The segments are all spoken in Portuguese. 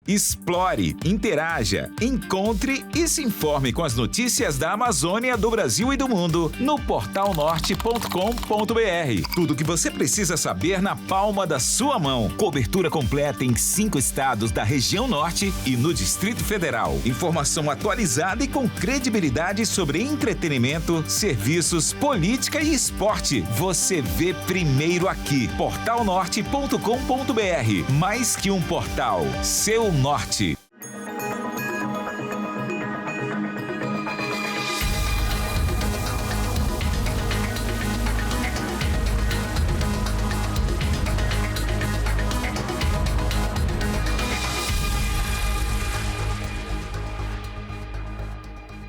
Explore, interaja, encontre e se informe com as notícias da Amazônia, do Brasil e do mundo no portalnorte.com.br. Tudo o que você precisa saber na palma da sua mão. Cobertura completa em 5 estados da região norte e no Distrito Federal. Informação atualizada e com credibilidade sobre entretenimento, serviços, política e esporte. Você vê primeiro aqui. portalnorte.com.br. Mais que um portal, seu norte.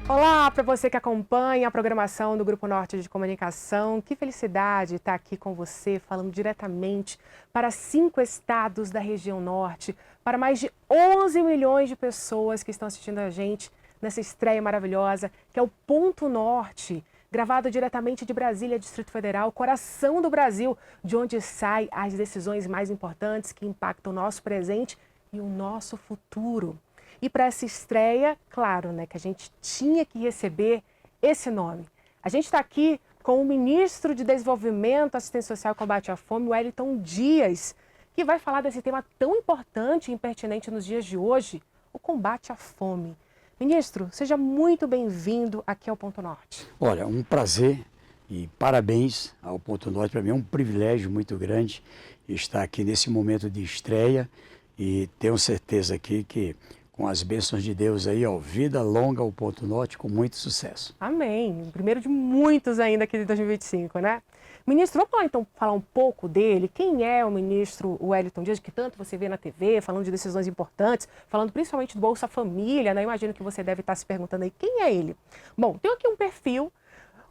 Olá para você que acompanha a programação do Grupo Norte de Comunicação. Que felicidade estar aqui com você, falando diretamente para 5 estados da região norte, para mais de 11 milhões de pessoas que estão assistindo a gente nessa estreia maravilhosa, que é o Ponto Norte, gravado diretamente de Brasília, Distrito Federal, coração do Brasil, de onde saem as decisões mais importantes que impactam o nosso presente e o nosso futuro. E para essa estreia, claro, né, que a gente tinha que receber esse nome. A gente está aqui com o ministro de Desenvolvimento, Assistência Social e Combate à Fome, Wellington Dias, que vai falar desse tema tão importante e pertinente nos dias de hoje, o combate à fome. Ministro, seja muito bem-vindo aqui ao Ponto Norte. Olha, um prazer e parabéns ao Ponto Norte. Para mim é um privilégio muito grande estar aqui nesse momento de estreia e tenho certeza aqui que com as bênçãos de Deus aí, ó, vida longa ao Ponto Norte, com muito sucesso. Amém. O primeiro de muitos ainda aqui de 2025, né? Ministro, vamos lá então falar um pouco dele. Quem é o ministro Wellington Dias, que tanto você vê na TV, falando de decisões importantes, falando principalmente do Bolsa Família, né? Imagino que você deve estar se perguntando aí, quem é ele? Bom, tem aqui um perfil.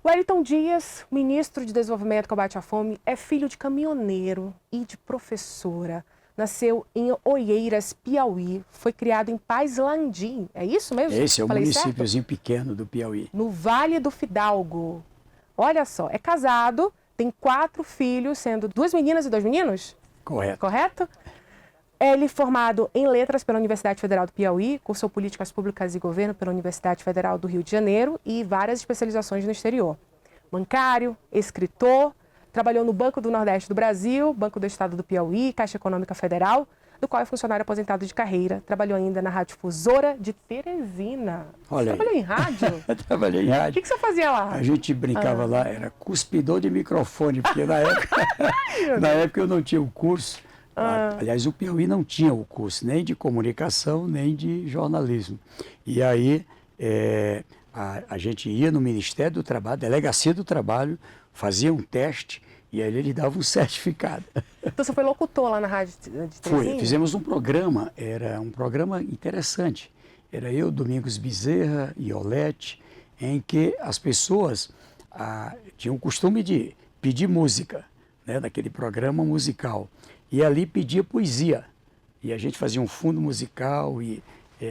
Wellington Dias, ministro de Desenvolvimento e Combate à Fome, é filho de caminhoneiro e de professora. Nasceu em Oeiras, Piauí, foi criado em Paz Landim, é isso mesmo? Esse é o Falei municípiozinho certo? pequeno do Piauí. No Vale do Fidalgo. Olha só, é casado, tem 4 filhos, sendo 2 meninas e 2 meninos? Correto. Correto? Ele formado em Letras pela Universidade Federal do Piauí, cursou Políticas Públicas e Governo pela Universidade Federal do Rio de Janeiro e várias especializações no exterior. Bancário, escritor, trabalhou no Banco do Nordeste do Brasil, Banco do Estado do Piauí, Caixa Econômica Federal, do qual é funcionário aposentado de carreira. Trabalhou ainda na Radiodifusora de Teresina. Olha Você trabalhou em rádio? Trabalhei em O rádio. que você fazia lá? A gente brincava lá, era cuspidor de microfone, porque na época eu não tinha o curso. Aliás, o Piauí não tinha o curso, nem de comunicação, nem de jornalismo. E aí a gente ia no Ministério do Trabalho, Delegacia do Trabalho, fazia um teste e aí ele dava um certificado. Então você foi locutor lá na rádio de Teresina? Foi, fizemos um programa, era um programa interessante. Era eu, Domingos Bezerra e Olete, em que as pessoas tinham o costume de pedir música, né, naquele programa musical. E ali pedia poesia. E a gente fazia um fundo musical e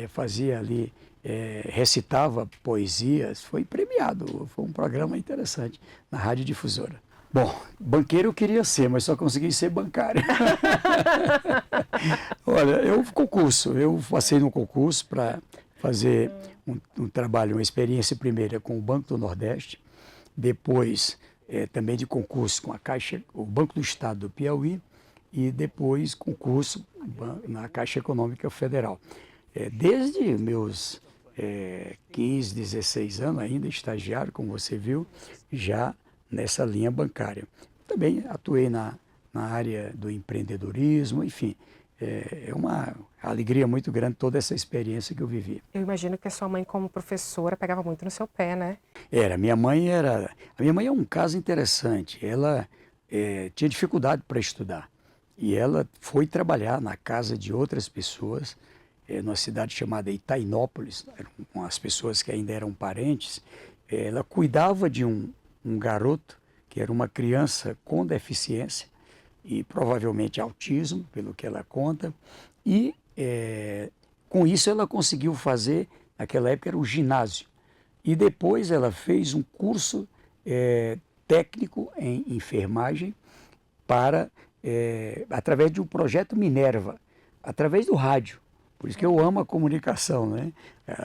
fazia ali, recitava poesias. Foi premiado, foi um programa interessante na Radiodifusora. Bom, banqueiro eu queria ser, mas só consegui ser bancário. Olha, eu passei no concurso para fazer um trabalho, uma experiência primeira com o Banco do Nordeste, depois também de concurso com a Caixa, o Banco do Estado do Piauí, e depois concurso na Caixa Econômica Federal. Desde meus 15, 16 anos, ainda estagiário, como você viu, já nessa linha bancária. Também atuei na área do empreendedorismo, enfim, é uma alegria muito grande toda essa experiência que eu vivi. Eu imagino que a sua mãe, como professora, pegava muito no seu pé, né? A minha mãe é um caso interessante. Ela tinha dificuldade para estudar e ela foi trabalhar na casa de outras pessoas, numa cidade chamada Itainópolis, com as pessoas que ainda eram parentes. Ela cuidava de um garoto que era uma criança com deficiência e provavelmente autismo, pelo que ela conta, e com isso ela conseguiu fazer, naquela época era o ginásio, e depois ela fez um curso técnico em enfermagem através de um projeto Minerva, através do rádio. Por isso que eu amo a comunicação, né?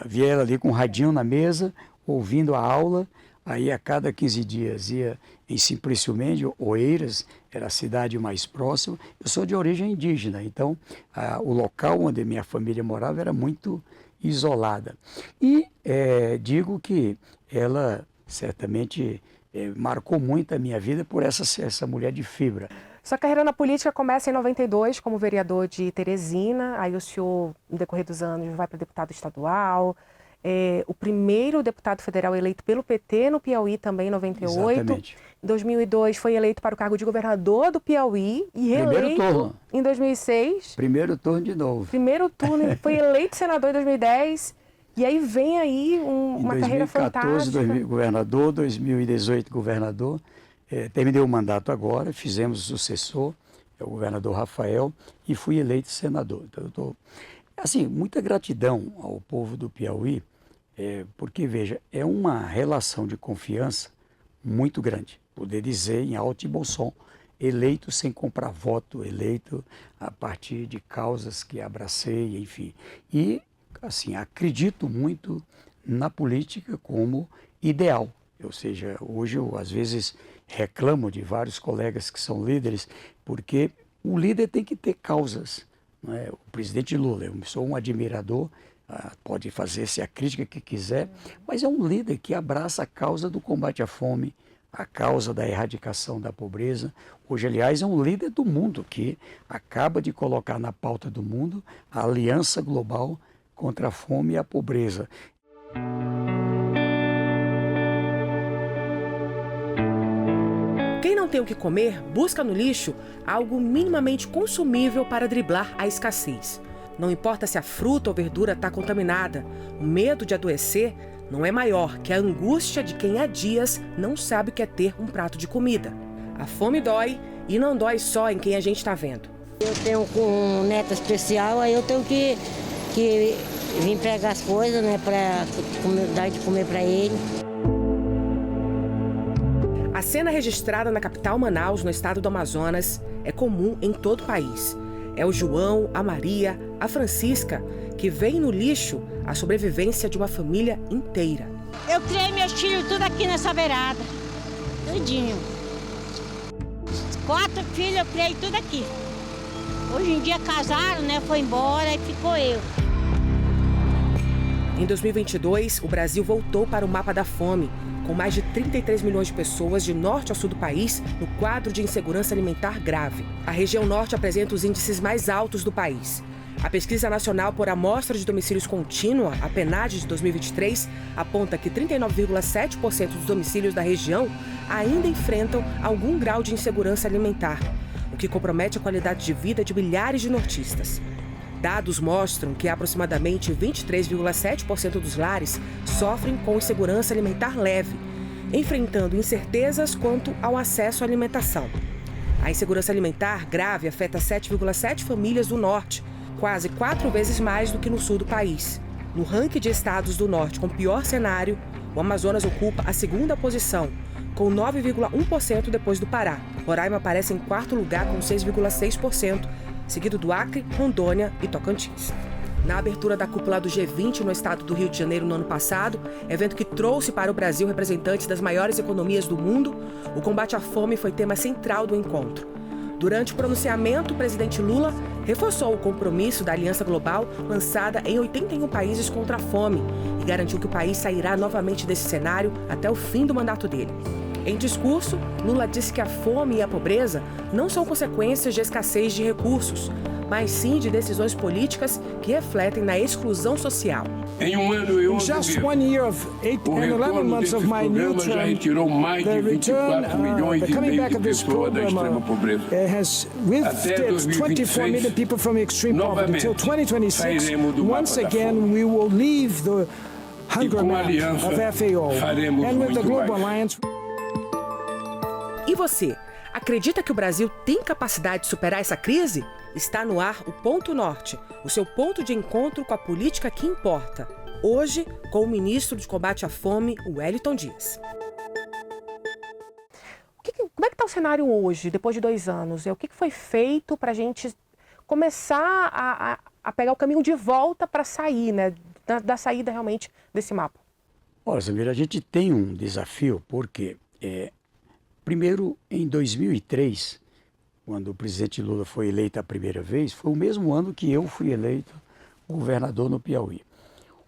Via ela ali com um radinho na mesa, ouvindo a aula, aí a cada 15 dias ia em Simplício Mendes, Oeiras, era a cidade mais próxima. Eu sou de origem indígena, então o local onde minha família morava era muito isolada. E digo que ela certamente marcou muito a minha vida por essa mulher de fibra. Sua carreira na política começa em 92 como vereador de Teresina, aí o senhor, no decorrer dos anos, vai para deputado estadual, o primeiro deputado federal eleito pelo PT no Piauí também em 98. Exatamente. Em 2002 foi eleito para o cargo de governador do Piauí e reeleito em 2006. Primeiro turno de novo. Primeiro turno, foi eleito senador em 2010. E aí vem aí uma carreira fantástica. Em 2014, governador, 2018, governador. Terminei o mandato agora, fizemos o sucessor, o governador Rafael, e fui eleito senador. Então, eu tô, assim, muita gratidão ao povo do Piauí, porque, veja, é uma relação de confiança muito grande. Poder dizer em alto e bom som, eleito sem comprar voto, eleito a partir de causas que abracei, enfim. E, assim, acredito muito na política como ideal. Ou seja, hoje eu, às vezes, reclamo de vários colegas que são líderes, porque o líder tem que ter causas. Não é? O presidente Lula, eu sou um admirador, pode fazer-se a crítica que quiser, mas é um líder que abraça a causa do combate à fome, a causa da erradicação da pobreza. Hoje, aliás, é um líder do mundo que acaba de colocar na pauta do mundo a Aliança Global contra a Fome e a Pobreza. Quem não tem o que comer, busca no lixo algo minimamente consumível para driblar a escassez. Não importa se a fruta ou verdura está contaminada, o medo de adoecer não é maior que a angústia de quem há dias não sabe o que é ter um prato de comida. A fome dói e não dói só em quem a gente está vendo. Eu tenho um neto especial, aí eu tenho que vir pegar as coisas, né, para dar de comer para ele. A cena registrada na capital Manaus, no estado do Amazonas, é comum em todo o país. É o João, a Maria, a Francisca, que veem no lixo a sobrevivência de uma família inteira. Eu criei meus filhos tudo aqui nessa beirada, tudinho. 4 filhos eu criei tudo aqui. Hoje em dia casaram, né, foi embora e ficou eu. Em 2022, o Brasil voltou para o mapa da fome, com mais de 33 milhões de pessoas de norte a sul do país no quadro de insegurança alimentar grave. A região norte apresenta os índices mais altos do país. A Pesquisa Nacional por Amostra de Domicílios Contínua, a PNAD de 2023, aponta que 39,7% dos domicílios da região ainda enfrentam algum grau de insegurança alimentar, o que compromete a qualidade de vida de milhares de nortistas. Dados mostram que aproximadamente 23,7% dos lares sofrem com insegurança alimentar leve, enfrentando incertezas quanto ao acesso à alimentação. A insegurança alimentar grave afeta 7,7 famílias do norte, quase 4 vezes mais do que no sul do país. No ranking de estados do norte com pior cenário, o Amazonas ocupa a segunda posição, com 9,1% depois do Pará. Roraima aparece em quarto lugar com 6,6%, seguido do Acre, Rondônia e Tocantins. Na abertura da cúpula do G20 no estado do Rio de Janeiro no ano passado, evento que trouxe para o Brasil representantes das maiores economias do mundo, o combate à fome foi tema central do encontro. Durante o pronunciamento, o presidente Lula reforçou o compromisso da Aliança Global lançada em 81 países contra a fome e garantiu que o país sairá novamente desse cenário até o fim do mandato dele. Em discurso, Lula disse que a fome e a pobreza não são consequências de escassez de recursos, mas sim de decisões políticas que refletem na exclusão social. Em um ano e 11 meses, o retorno desses programas já retirou mais de 24 milhões e meio de pessoas da extrema pobreza. Até 2026, novamente, sairemos do mapa da fome. E com a aliança, faremos muito mais. E você, acredita que o Brasil tem capacidade de superar essa crise? Está no ar o Ponto Norte, o seu ponto de encontro com a política que importa. Hoje, com o ministro de Combate à Fome, Wellington Dias. Como é que está o cenário hoje, depois de 2 anos? O que foi feito para a gente começar a pegar o caminho de volta para sair, né, da saída realmente desse mapa? Olha, Samira, a gente tem um desafio porque, primeiro, em 2003, quando o presidente Lula foi eleito a primeira vez, foi o mesmo ano que eu fui eleito governador no Piauí.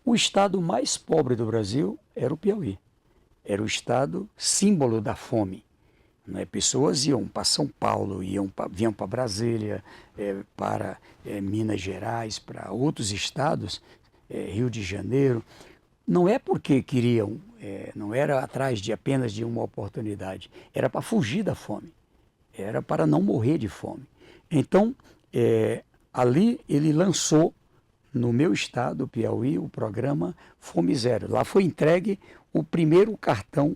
O estado mais pobre do Brasil era o Piauí. Era o estado símbolo da fome. Né? Pessoas iam para São Paulo, vinham para Brasília, para Minas Gerais, para outros estados, Rio de Janeiro. Não é porque queriam, não era atrás apenas de uma oportunidade, era para fugir da fome, era para não morrer de fome. Então, ali ele lançou, no meu estado, o Piauí, o programa Fome Zero. Lá foi entregue o primeiro cartão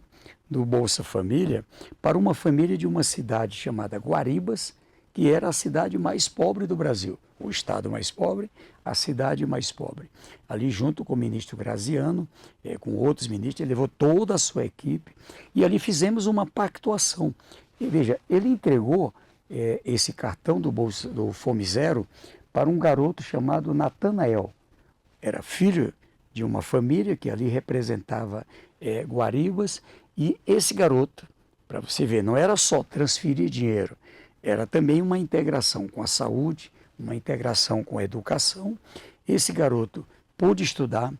do Bolsa Família para uma família de uma cidade chamada Guaribas, que era a cidade mais pobre do Brasil. O estado mais pobre, a cidade mais pobre. Ali, junto com o ministro Graziano, com outros ministros, ele levou toda a sua equipe e ali fizemos uma pactuação. E veja, ele entregou esse cartão do Fome Zero para um garoto chamado Natanael. Era filho de uma família que ali representava Guaribas, e esse garoto, para você ver, não era só transferir dinheiro, era também uma integração com a saúde, uma integração com a educação. Esse garoto pôde estudar,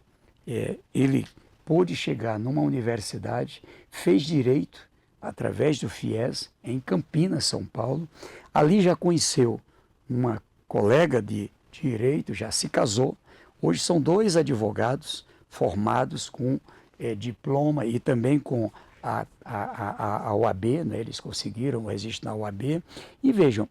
ele pôde chegar numa universidade, fez direito através do FIES, em Campinas, São Paulo. Ali já conheceu uma colega de direito, já se casou. Hoje são 2 advogados formados com diploma e também com a OAB, né? Eles conseguiram o registro na OAB. E vejam,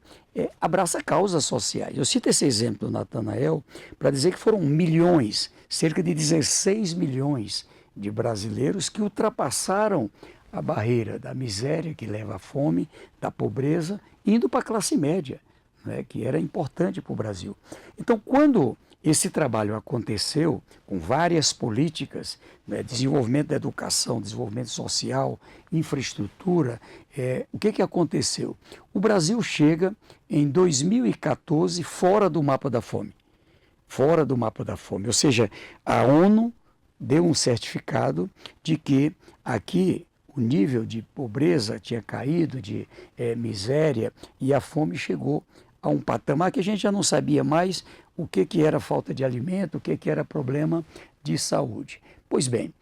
abraça causas sociais. Eu cito esse exemplo do Natanael para dizer que foram milhões, cerca de 16 milhões de brasileiros que ultrapassaram a barreira da miséria que leva à fome, da pobreza, indo para a classe média, né, que era importante para o Brasil. Então, quando esse trabalho aconteceu, com várias políticas, né, desenvolvimento da educação, desenvolvimento social, infraestrutura, o que aconteceu? O Brasil chega, em 2014, fora do mapa da fome. Fora do mapa da fome. Ou seja, a ONU deu um certificado de que aqui o nível de pobreza tinha caído, de miséria, e a fome chegou a um patamar que a gente já não sabia mais o que era falta de alimento, o que era problema de saúde. Pois bem,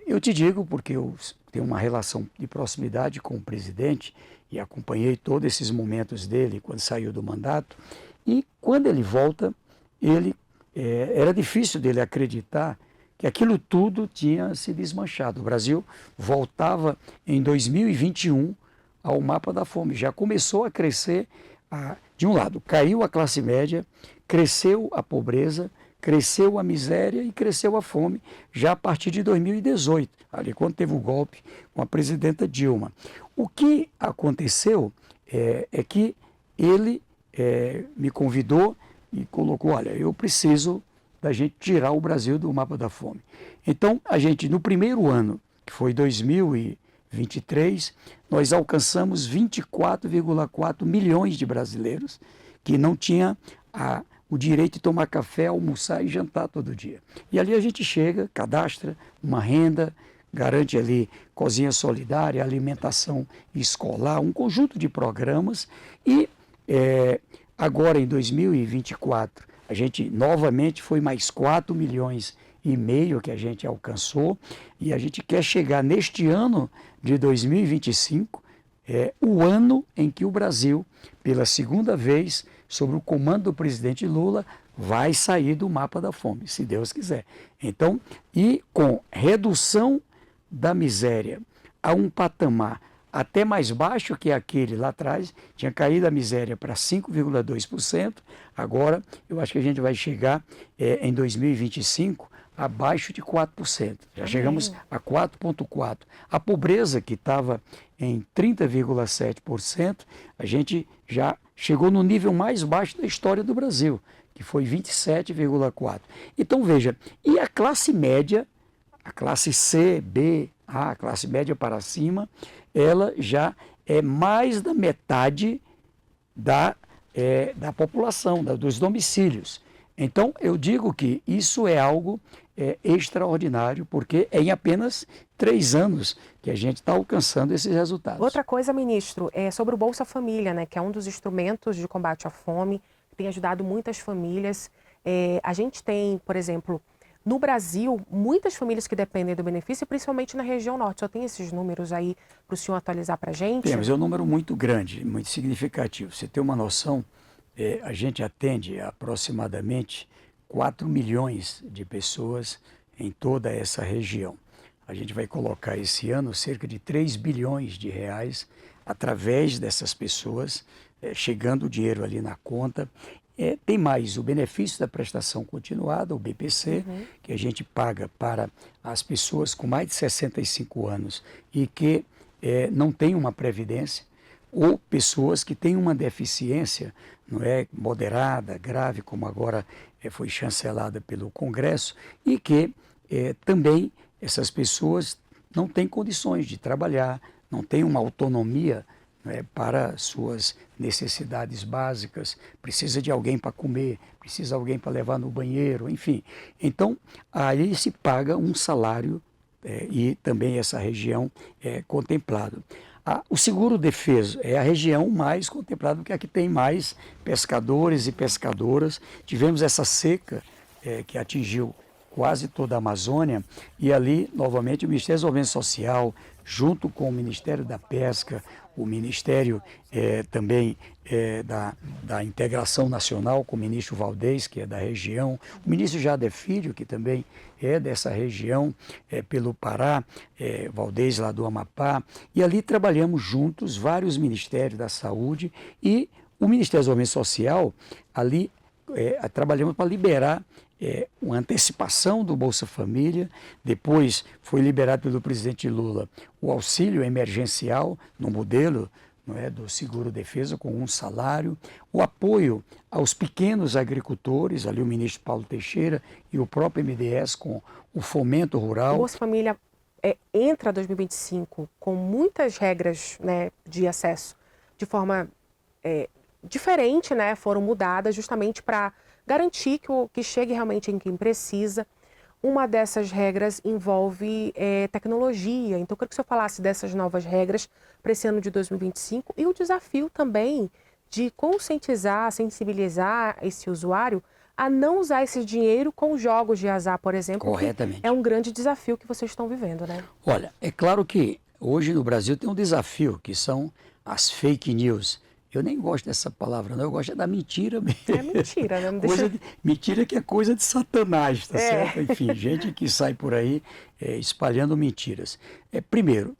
eu te digo, porque eu tenho uma relação de proximidade com o presidente e acompanhei todos esses momentos dele quando saiu do mandato, e quando ele volta, era difícil dele acreditar que aquilo tudo tinha se desmanchado. O Brasil voltava em 2021 ao mapa da fome, já começou a crescer. De um lado, caiu a classe média, cresceu a pobreza, cresceu a miséria e cresceu a fome, já a partir de 2018, ali quando teve o golpe com a presidenta Dilma. O que aconteceu é que ele me convidou e colocou, olha, eu preciso da gente tirar o Brasil do mapa da fome. Então, a gente, no primeiro ano, que foi 2023, nós alcançamos 24,4 milhões de brasileiros que não tinham o direito de tomar café, almoçar e jantar todo dia. E ali a gente chega, cadastra uma renda, garante ali cozinha solidária, alimentação escolar, um conjunto de programas. E agora, em 2024, a gente novamente foi mais 4 milhões e meio que a gente alcançou, e a gente quer chegar neste ano de 2025, o ano em que o Brasil, pela segunda vez, sob o comando do presidente Lula, vai sair do mapa da fome, se Deus quiser. Então, e com redução da miséria a um patamar até mais baixo que aquele lá atrás, tinha caído a miséria para 5,2%, agora eu acho que a gente vai chegar em 2025 abaixo de 4%. Já chegamos a 4,4%. A pobreza, que estava em 30,7%, a gente já chegou no nível mais baixo da história do Brasil, que foi 27,4%. Então, veja, e a classe média, a classe C, B, A, a classe média para cima, ela já é mais da metade da população, dos domicílios. Então, eu digo que isso é algo extraordinário, porque é em apenas 3 anos que a gente está alcançando esses resultados. Outra coisa, ministro, é sobre o Bolsa Família, né, que é um dos instrumentos de combate à fome, que tem ajudado muitas famílias. A gente tem, por exemplo, no Brasil, muitas famílias que dependem do benefício, principalmente na região norte. Só tem esses números aí para o senhor atualizar para a gente? Temos, é um número muito grande, muito significativo. Você tem uma noção, a gente atende aproximadamente 4 milhões de pessoas em toda essa região. A gente vai colocar esse ano cerca de 3 bilhões de reais através dessas pessoas, chegando o dinheiro ali na conta. Tem mais o benefício da prestação continuada, o BPC, que a gente paga para as pessoas com mais de 65 anos e que não têm uma previdência, ou pessoas que têm uma deficiência, não é, moderada, grave, como agora foi chancelada pelo Congresso, e que também essas pessoas não têm condições de trabalhar, não têm uma autonomia para suas necessidades básicas, precisa de alguém para comer, precisa de alguém para levar no banheiro, enfim. Então, aí se paga um salário e também essa região é contemplada. O seguro-defeso é a região mais contemplada, porque aqui tem mais pescadores e pescadoras. Tivemos essa seca que atingiu quase toda a Amazônia, e ali, novamente, o Ministério do Desenvolvimento Social, junto com o Ministério da Pesca, o Ministério também da Integração Nacional, com o ministro Valdez, que é da região, o ministro Jader Filho, que também é dessa região, pelo Pará, Valdez lá do Amapá, e ali trabalhamos juntos, vários ministérios da saúde, e o Ministério do Desenvolvimento Social, ali trabalhamos para liberar uma antecipação do Bolsa Família. Depois foi liberado pelo presidente Lula o auxílio emergencial no modelo do seguro-defesa com um salário, o apoio aos pequenos agricultores, ali o ministro Paulo Teixeira e o próprio MDS com o fomento rural. O Bolsa Família entra 2025 com muitas regras, né, de acesso de forma diferente, né, foram mudadas justamente para garantir que chegue realmente em quem precisa. Uma dessas regras envolve tecnologia. Então, eu queria que o senhor falasse dessas novas regras para esse ano de 2025 e o desafio também de conscientizar, sensibilizar esse usuário a não usar esse dinheiro com jogos de azar, por exemplo. Corretamente. É um grande desafio que vocês estão vivendo, né? Olha, é claro que hoje no Brasil tem um desafio, que são as fake news. Eu nem gosto dessa palavra, não. Eu gosto da mentira mesmo. É mentira, né? Mentira que é coisa de Satanás, tá certo? Enfim, gente que sai por aí espalhando mentiras. Primeiro,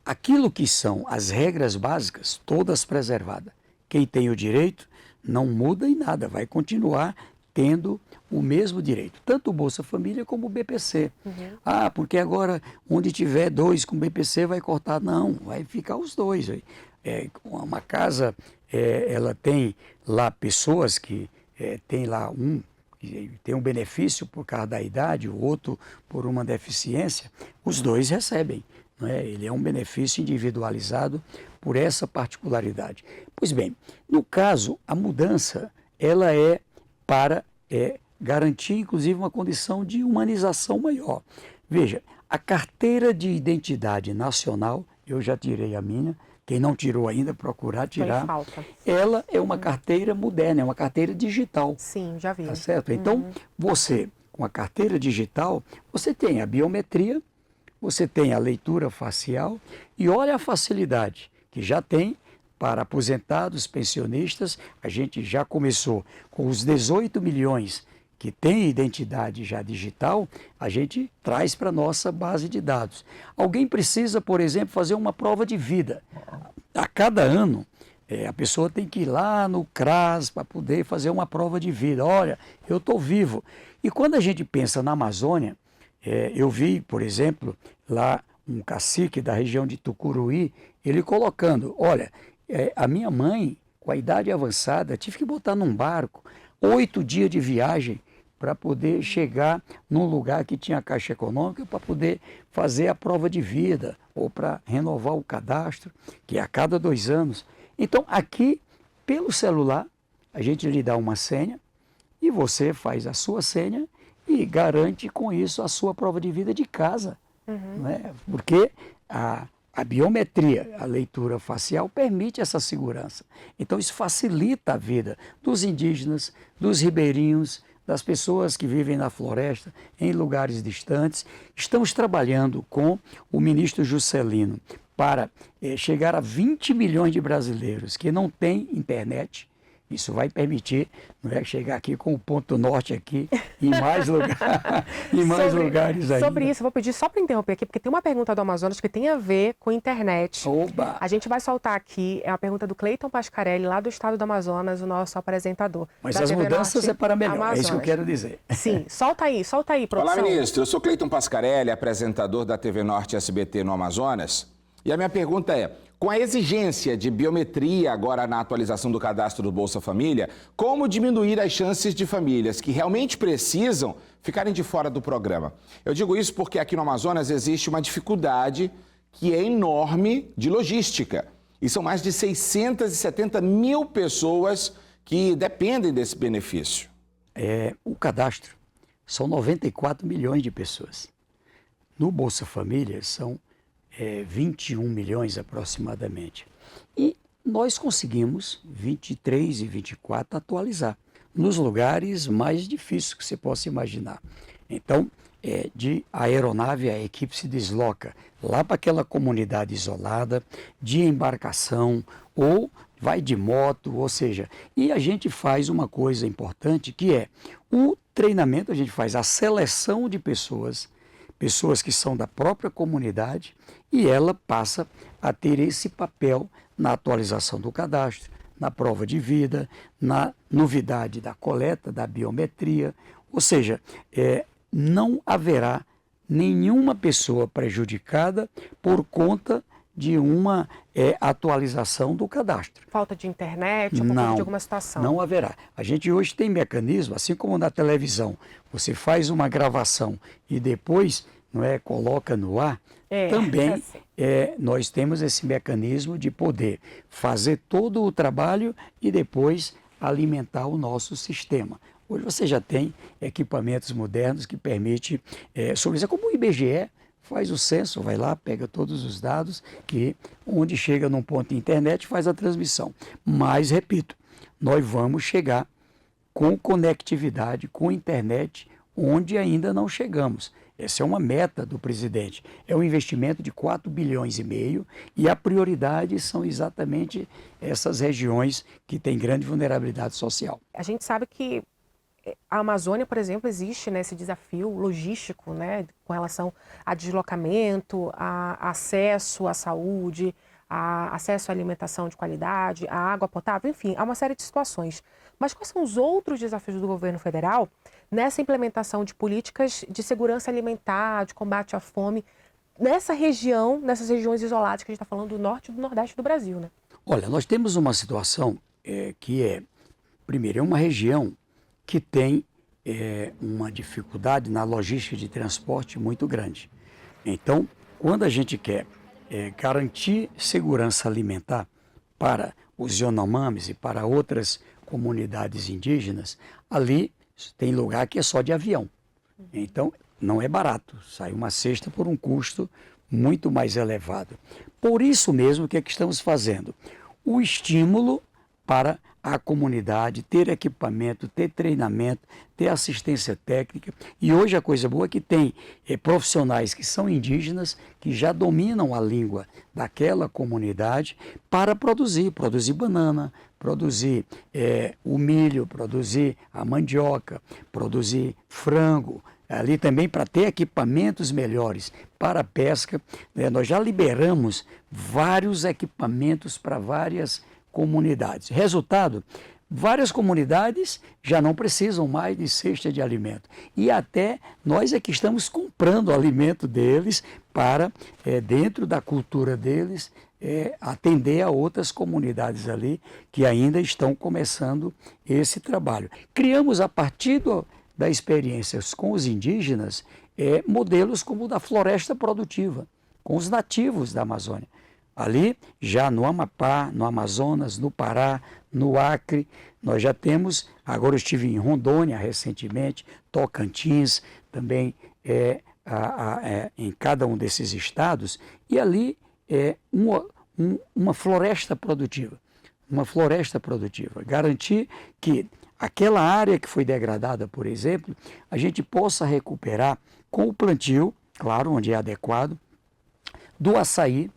aquilo que são as regras básicas, todas preservadas. Quem tem o direito não muda em nada, vai continuar tendo o mesmo direito. Tanto o Bolsa Família como o BPC. Porque agora onde tiver 2 com BPC vai cortar. Não, vai ficar os 2 aí. Uma casa, ela tem lá pessoas que tem lá que tem um benefício por causa da idade, o outro por uma deficiência, os 2 recebem. Não é? Ele é um benefício individualizado por essa particularidade. Pois bem, no caso, a mudança ela é para garantir, inclusive, uma condição de humanização maior. Veja, a carteira de identidade nacional, eu já tirei a minha. Quem não tirou ainda, procurar tirar. Ela é uma carteira moderna, é uma carteira digital. Sim, já vi. Tá certo? Então, você, com a carteira digital, você tem a biometria, você tem a leitura facial e olha a facilidade que já tem para aposentados, pensionistas. A gente já começou com os 18 milhões que tem identidade já digital, a gente traz para a nossa base de dados. Alguém precisa, por exemplo, fazer uma prova de vida. A cada ano, a pessoa tem que ir lá no CRAS para poder fazer uma prova de vida. Olha, eu estou vivo. E quando a gente pensa na Amazônia, eu vi, por exemplo, lá um cacique da região de Tucuruí, ele colocando, olha, a minha mãe, com a idade avançada, tive que botar num barco, 8 dias de viagem, para poder chegar num lugar que tinha caixa econômica para poder fazer a prova de vida ou para renovar o cadastro, que é a cada 2 anos. Então, aqui, pelo celular, a gente lhe dá uma senha, e você faz a sua senha e garante com isso a sua prova de vida de casa. Né? Porque a biometria, a leitura facial, permite essa segurança. Então isso facilita a vida dos indígenas, dos ribeirinhos, das pessoas que vivem na floresta, em lugares distantes. Estamos trabalhando com o ministro Juscelino para chegar a 20 milhões de brasileiros que não têm internet. Isso vai permitir, não é, chegar aqui com o ponto norte aqui, em mais, lugares ainda. Sobre isso, eu vou pedir só para interromper aqui, porque tem uma pergunta do Amazonas que tem a ver com internet. Oba! A gente vai soltar aqui, é uma pergunta do Cleiton Pascarelli, lá do estado do Amazonas, o nosso apresentador. Mas as mudanças é para melhor, Amazonas. É isso que eu quero dizer. Sim, solta aí, produção. Olá, ministro, eu sou Cleiton Pascarelli, apresentador da TV Norte SBT no Amazonas. E a minha pergunta é, com a exigência de biometria agora na atualização do cadastro do Bolsa Família, como diminuir as chances de famílias que realmente precisam ficarem de fora do programa? Eu digo isso porque aqui no Amazonas existe uma dificuldade que é enorme de logística. E são mais de 670 mil pessoas que dependem desse benefício. O cadastro são 94 milhões de pessoas. No Bolsa Família são 21 milhões aproximadamente. E nós conseguimos, 23 e 24, atualizar nos lugares mais difíceis que você possa imaginar. Então, de aeronave, a equipe se desloca lá para aquela comunidade isolada, de embarcação ou vai de moto, ou seja, e a gente faz uma coisa importante que é o treinamento, a gente faz a seleção de pessoas que são da própria comunidade, e ela passa a ter esse papel na atualização do cadastro, na prova de vida, na novidade da coleta, da biometria, ou seja, não haverá nenhuma pessoa prejudicada por conta de uma atualização do cadastro. Falta de internet ou por conta de alguma situação? Não haverá. A gente hoje tem mecanismo, assim como na televisão, você faz uma gravação e depois coloca no ar, também nós temos esse mecanismo de poder fazer todo o trabalho e depois alimentar o nosso sistema. Hoje você já tem equipamentos modernos que permitem, sobre isso, como o IBGE, faz o censo, vai lá, pega todos os dados e onde chega num ponto de internet faz a transmissão. Mas, repito, nós vamos chegar com conectividade, com internet, onde ainda não chegamos. Essa é uma meta do presidente. É um investimento de 4,5 bilhões e a prioridade são exatamente essas regiões que têm grande vulnerabilidade social. A gente sabe que a Amazônia, por exemplo, existe esse desafio logístico, com relação a deslocamento, a acesso à saúde, a acesso à alimentação de qualidade, à água potável, enfim, há uma série de situações. Mas quais são os outros desafios do governo federal nessa implementação de políticas de segurança alimentar, de combate à fome, nessas regiões isoladas que a gente está falando do norte e do nordeste do Brasil, né? Olha, nós temos uma situação que primeiro, é uma região que tem uma dificuldade na logística de transporte muito grande. Então, quando a gente quer garantir segurança alimentar para os Yanomamis e para outras comunidades indígenas, ali tem lugar que é só de avião. Então, não é barato, sai uma cesta por um custo muito mais elevado. Por isso mesmo, o que é que estamos fazendo? O estímulo para a comunidade ter equipamento, ter treinamento, ter assistência técnica. E hoje a coisa boa é que tem profissionais que são indígenas, que já dominam a língua daquela comunidade para produzir banana, produzir o milho, produzir a mandioca, produzir frango, ali também para ter equipamentos melhores para a pesca. Nós já liberamos vários equipamentos para várias comunidades. Resultado, várias comunidades já não precisam mais de cesta de alimento. E até nós é que estamos comprando alimento deles para, dentro da cultura deles, atender a outras comunidades ali que ainda estão começando esse trabalho. Criamos, a partir das experiências com os indígenas, modelos como o da floresta produtiva, com os nativos da Amazônia. ali já no Amapá, no Amazonas, no Pará, no Acre, nós já temos, agora eu estive em Rondônia recentemente, Tocantins, também em cada um desses estados, e ali é uma floresta produtiva. Uma floresta produtiva. Garantir que aquela área que foi degradada, por exemplo, a gente possa recuperar com o plantio, claro, onde é adequado, do açaí,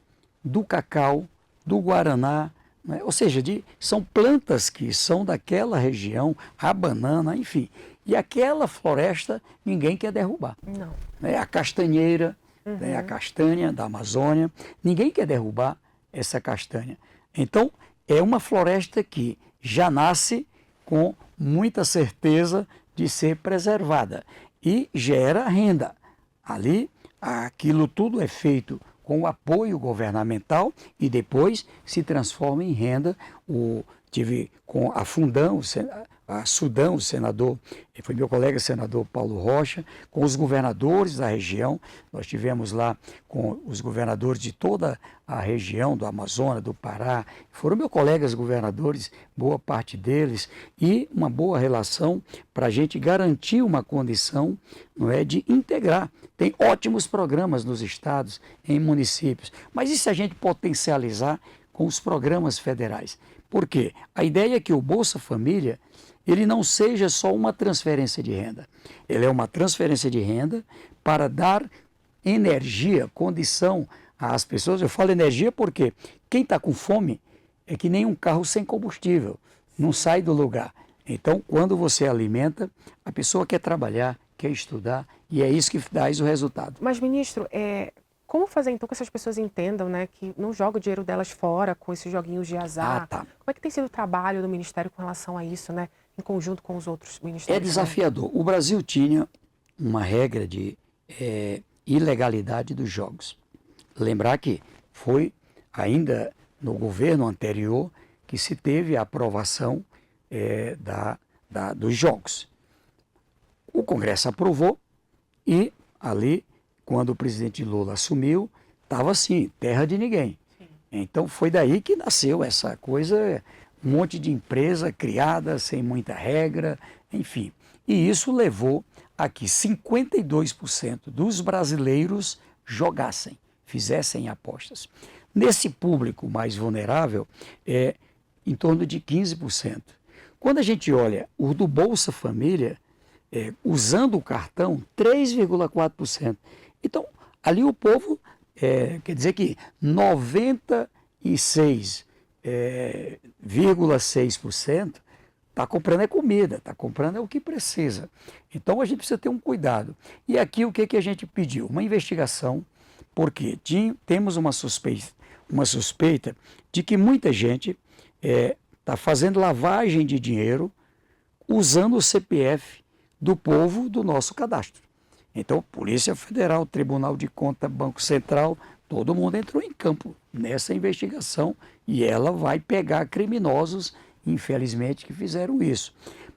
do cacau, do guaraná, né? Ou seja, são plantas que são daquela região, a banana, enfim. E aquela floresta ninguém quer derrubar. Não. Né? A castanheira, né? A castanha da Amazônia, ninguém quer derrubar essa castanha. Então, é uma floresta que já nasce com muita certeza de ser preservada e gera renda. Ali, aquilo tudo é feito com o apoio governamental e depois se transforma em renda. Tive com a Fundão, a Sudão, o senador, foi meu colega senador Paulo Rocha, com os governadores da região. Nós tivemos lá com os governadores de toda a região do Amazonas, do Pará, foram meus colegas governadores, boa parte deles, e uma boa relação para a gente garantir uma condição, não é, de integrar. Tem ótimos programas nos estados, em municípios, mas e se a gente potencializar com os programas federais? Por quê? A ideia é que o Bolsa Família ele não seja só uma transferência de renda. Ele é uma transferência de renda para dar energia, condição às pessoas. Eu falo energia porque quem está com fome é que nem um carro sem combustível, não sai do lugar. Então, quando você alimenta, a pessoa quer trabalhar, quer estudar, e é isso que dá o resultado. Mas, ministro, como fazer então que essas pessoas entendam, né, que não joga o dinheiro delas fora com esses joguinhos de azar? Como é que tem sido o trabalho do Ministério com relação a isso, né, em conjunto com os outros ministérios? É desafiador. O Brasil tinha uma regra de ilegalidade dos jogos. Lembrar que foi ainda no governo anterior que se teve a aprovação dos jogos. O Congresso aprovou e ali, quando o presidente Lula assumiu, estava assim, terra de ninguém. Sim. Então foi daí que nasceu essa coisa, um monte de empresa criada sem muita regra, enfim. E isso levou a que 52% dos brasileiros jogassem, fizessem apostas. Nesse público mais vulnerável, em torno de 15%. Quando a gente olha o do Bolsa Família, usando o cartão, 3,4%. Então, ali o povo, quer dizer que 96,6% está comprando comida, está comprando o que precisa. Então, a gente precisa ter um cuidado. E aqui o que a gente pediu? Uma investigação, porque temos uma suspeita de que muita gente está fazendo lavagem de dinheiro usando o CPF do povo do nosso cadastro. Então, Polícia Federal, Tribunal de Contas, Banco Central, todo mundo entrou em campo nessa investigação e ela vai pegar criminosos, infelizmente, que fizeram isso.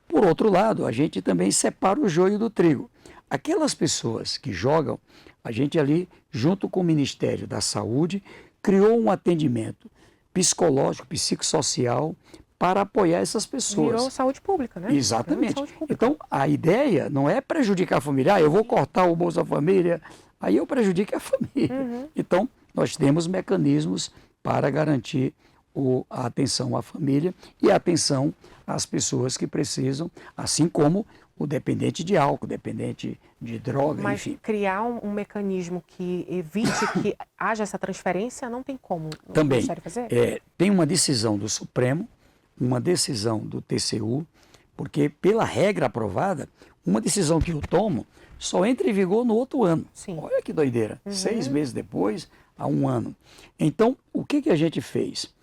Por outro lado, a gente também separa o joio do trigo. Aquelas pessoas que jogam, a gente ali, junto com o Ministério da Saúde, criou um atendimento psicológico, psicossocial, para apoiar essas pessoas. Virou saúde pública, né? Exatamente. Saúde pública. Então, a ideia não é prejudicar a família. Eu vou cortar o Bolsa Família, aí eu prejudico a família. Uhum. Então, nós temos mecanismos para garantir a atenção à família e a atenção às pessoas que precisam, assim como o dependente de álcool, dependente de droga, mas enfim. Mas criar um mecanismo que evite que haja essa transferência, não tem como também, o Ministério fazer? Tem uma decisão do Supremo, uma decisão do TCU, porque pela regra aprovada, uma decisão que eu tomo só entra em vigor no outro ano. Sim. Olha que doideira, 6 meses depois a 1 ano. Então, o que a gente fez?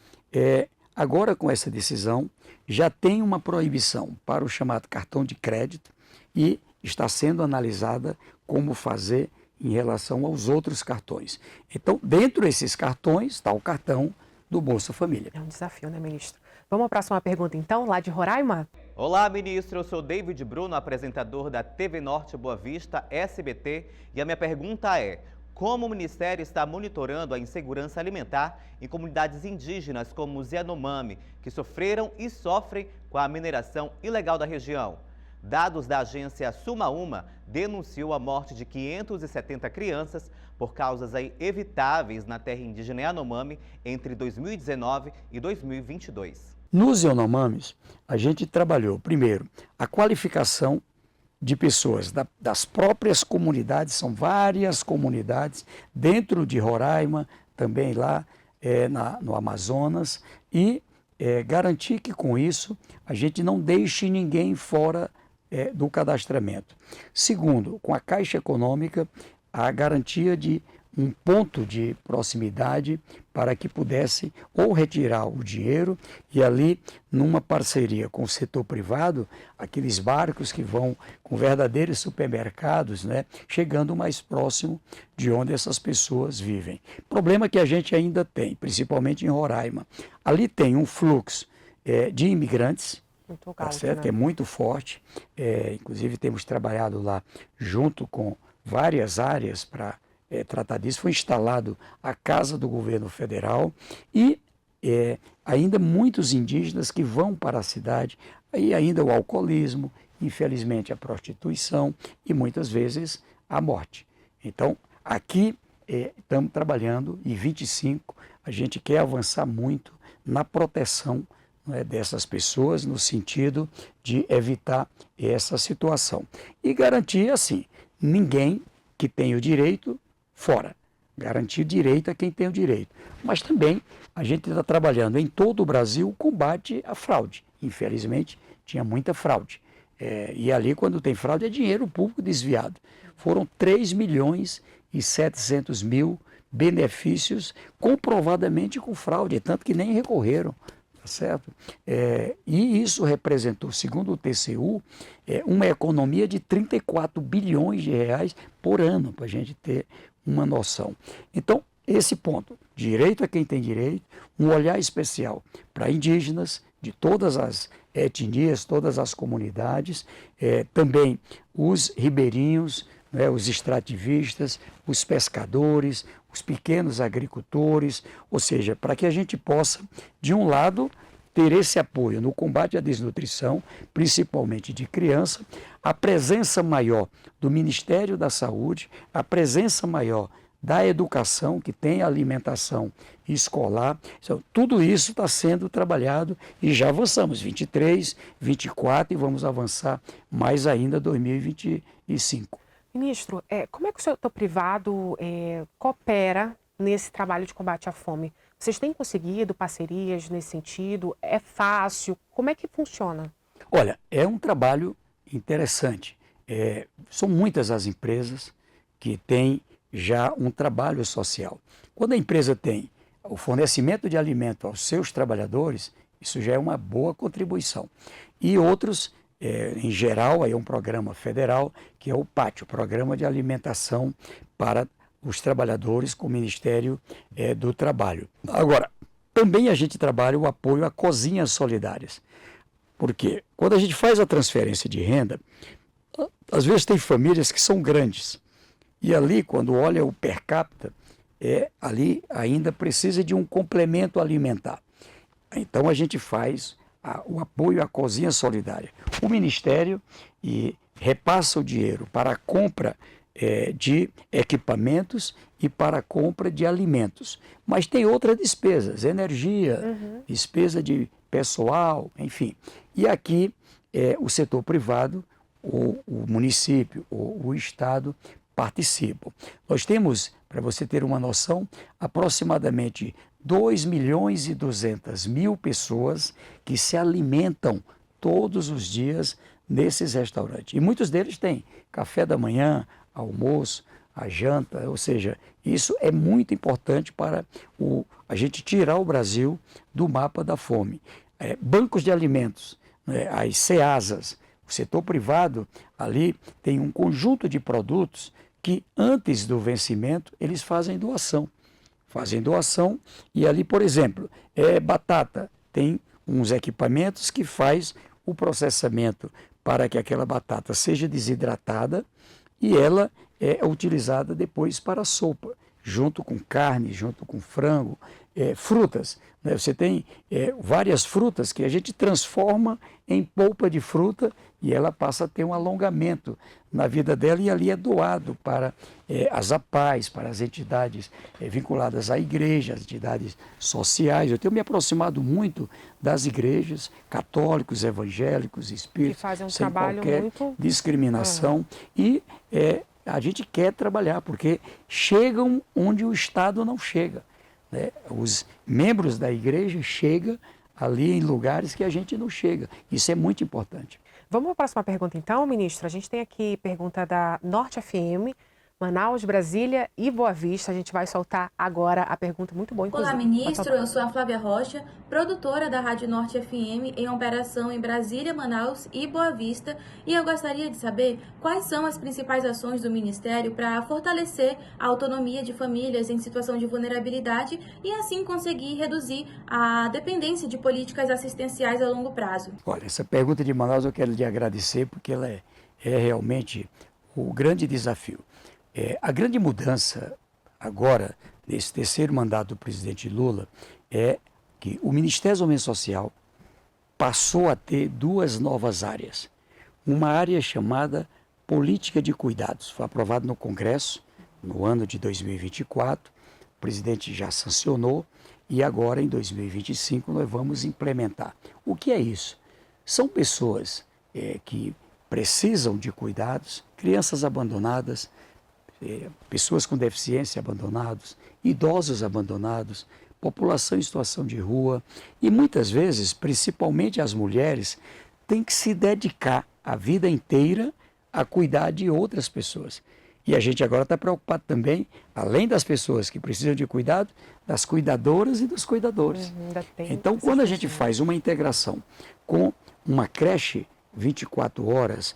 Agora com essa decisão, já tem uma proibição para o chamado cartão de crédito e está sendo analisada como fazer em relação aos outros cartões. Então, dentro desses cartões está o cartão do Bolsa Família. É um desafio, né, ministro? Vamos à próxima pergunta, então, lá de Roraima? Olá, ministro. Eu sou David Bruno, apresentador da TV Norte Boa Vista, SBT. E a minha pergunta é: como o Ministério está monitorando a insegurança alimentar em comunidades indígenas como os Yanomami, que sofreram e sofrem com a mineração ilegal da região. Dados da agência Sumaúma denunciou a morte de 570 crianças por causas evitáveis na terra indígena Yanomami entre 2019 e 2022. Nos Yanomamis, a gente trabalhou, primeiro, a qualificação de pessoas das próprias comunidades, são várias comunidades dentro de Roraima, também lá no Amazonas, e garantir que com isso a gente não deixe ninguém fora do cadastramento. Segundo, com a Caixa Econômica, a garantia de um ponto de proximidade para que pudesse ou retirar o dinheiro e ali, numa parceria com o setor privado, aqueles barcos que vão com verdadeiros supermercados, né, chegando mais próximo de onde essas pessoas vivem. Problema que a gente ainda tem, principalmente em Roraima. Ali tem um fluxo de imigrantes, tá certo? Né? Que é muito forte. Inclusive temos trabalhado lá junto com várias áreas para tratar disso. Foi instalado a Casa do Governo Federal e ainda muitos indígenas que vão para a cidade, e ainda o alcoolismo, infelizmente a prostituição e muitas vezes a morte. Então, aqui estamos trabalhando e 25 a gente quer avançar muito na proteção dessas pessoas, no sentido de evitar essa situação. E garantir, assim, ninguém que tem o direito fora. Garantir direito a quem tem o direito. Mas também a gente está trabalhando em todo o Brasil o combate à fraude. Infelizmente, tinha muita fraude. E ali, quando tem fraude, é dinheiro público desviado. Foram 3.700.000 benefícios comprovadamente com fraude, tanto que nem recorreram. Tá certo? E isso representou, segundo o TCU, uma economia de 34 bilhões de reais por ano, para a gente ter uma noção. Então, esse ponto, direito a quem tem direito, um olhar especial para indígenas de todas as etnias, todas as comunidades, também os ribeirinhos, os extrativistas, os pescadores, os pequenos agricultores, ou seja, para que a gente possa, de um lado, ter esse apoio no combate à desnutrição, principalmente de criança, a presença maior do Ministério da Saúde, a presença maior da educação, que tem alimentação escolar. Então, tudo isso está sendo trabalhado e já avançamos, 23, 24 e vamos avançar mais ainda 2025. Ministro, como é que o setor privado coopera nesse trabalho de combate à fome? Vocês têm conseguido parcerias nesse sentido? É fácil? Como é que funciona? Olha, é um trabalho interessante. São muitas as empresas que têm já um trabalho social. Quando a empresa tem o fornecimento de alimento aos seus trabalhadores, isso já é uma boa contribuição. E outros, em geral, aí é um programa federal, que é o PAT, o Programa de Alimentação para os Trabalhadores com o Ministério do Trabalho. Agora, também a gente trabalha o apoio a cozinhas solidárias. Porque quando a gente faz a transferência de renda, às vezes tem famílias que são grandes. E ali, quando olha o per capita, ali ainda precisa de um complemento alimentar. Então a gente faz o apoio à cozinha solidária. O Ministério repassa o dinheiro para a compra de equipamentos e para a compra de alimentos. Mas tem outras despesas, energia, despesa de pessoal, enfim. E aqui o setor privado, o município, o Estado participam. Nós temos, para você ter uma noção, aproximadamente 2.200.000 pessoas que se alimentam todos os dias nesses restaurantes. E muitos deles têm café da manhã, almoço, a janta, ou seja, isso é muito importante para a gente tirar o Brasil do mapa da fome. Bancos de alimentos, as CEASAs, o setor privado ali tem um conjunto de produtos que antes do vencimento eles fazem doação. Fazem doação e ali, por exemplo, batata, tem uns equipamentos que faz o processamento para que aquela batata seja desidratada e ela é utilizada depois para sopa, junto com carne, junto com frango, frutas. Né? Você tem várias frutas que a gente transforma em polpa de fruta e ela passa a ter um alongamento na vida dela e ali é doado para as APAES, para as entidades vinculadas à igreja, as entidades sociais. Eu tenho me aproximado muito das igrejas, católicos, evangélicos, espíritas, que fazem um sem trabalho qualquer muito... discriminação. E a gente quer trabalhar, porque chegam onde o Estado não chega. Né? Os membros da igreja chegam ali em lugares que a gente não chega. Isso é muito importante. Vamos para a próxima pergunta, então, ministro. A gente tem aqui pergunta da Norte FM, Manaus, Brasília e Boa Vista. A gente vai soltar agora a pergunta muito boa, inclusive. Olá, ministro. Eu sou a Flávia Rocha, produtora da Rádio Norte FM, em operação em Brasília, Manaus e Boa Vista. E eu gostaria de saber quais são as principais ações do Ministério para fortalecer a autonomia de famílias em situação de vulnerabilidade e assim conseguir reduzir a dependência de políticas assistenciais a longo prazo. Olha, essa pergunta de Manaus eu quero lhe agradecer porque ela é realmente o grande desafio. A grande mudança agora, nesse terceiro mandato do presidente Lula, é que o Ministério do Desenvolvimento Social passou a ter duas novas áreas. Uma área chamada Política de Cuidados, foi aprovado no Congresso no ano de 2024, o presidente já sancionou e agora em 2025 nós vamos implementar. O que é isso? São pessoas que precisam de cuidados, crianças abandonadas, pessoas com deficiência abandonados, idosos abandonados, população em situação de rua e muitas vezes, principalmente as mulheres, têm que se dedicar a vida inteira a cuidar de outras pessoas. E a gente agora está preocupado também, além das pessoas que precisam de cuidado, das cuidadoras e dos cuidadores. Então, quando a gente faz uma integração com uma creche 24 horas,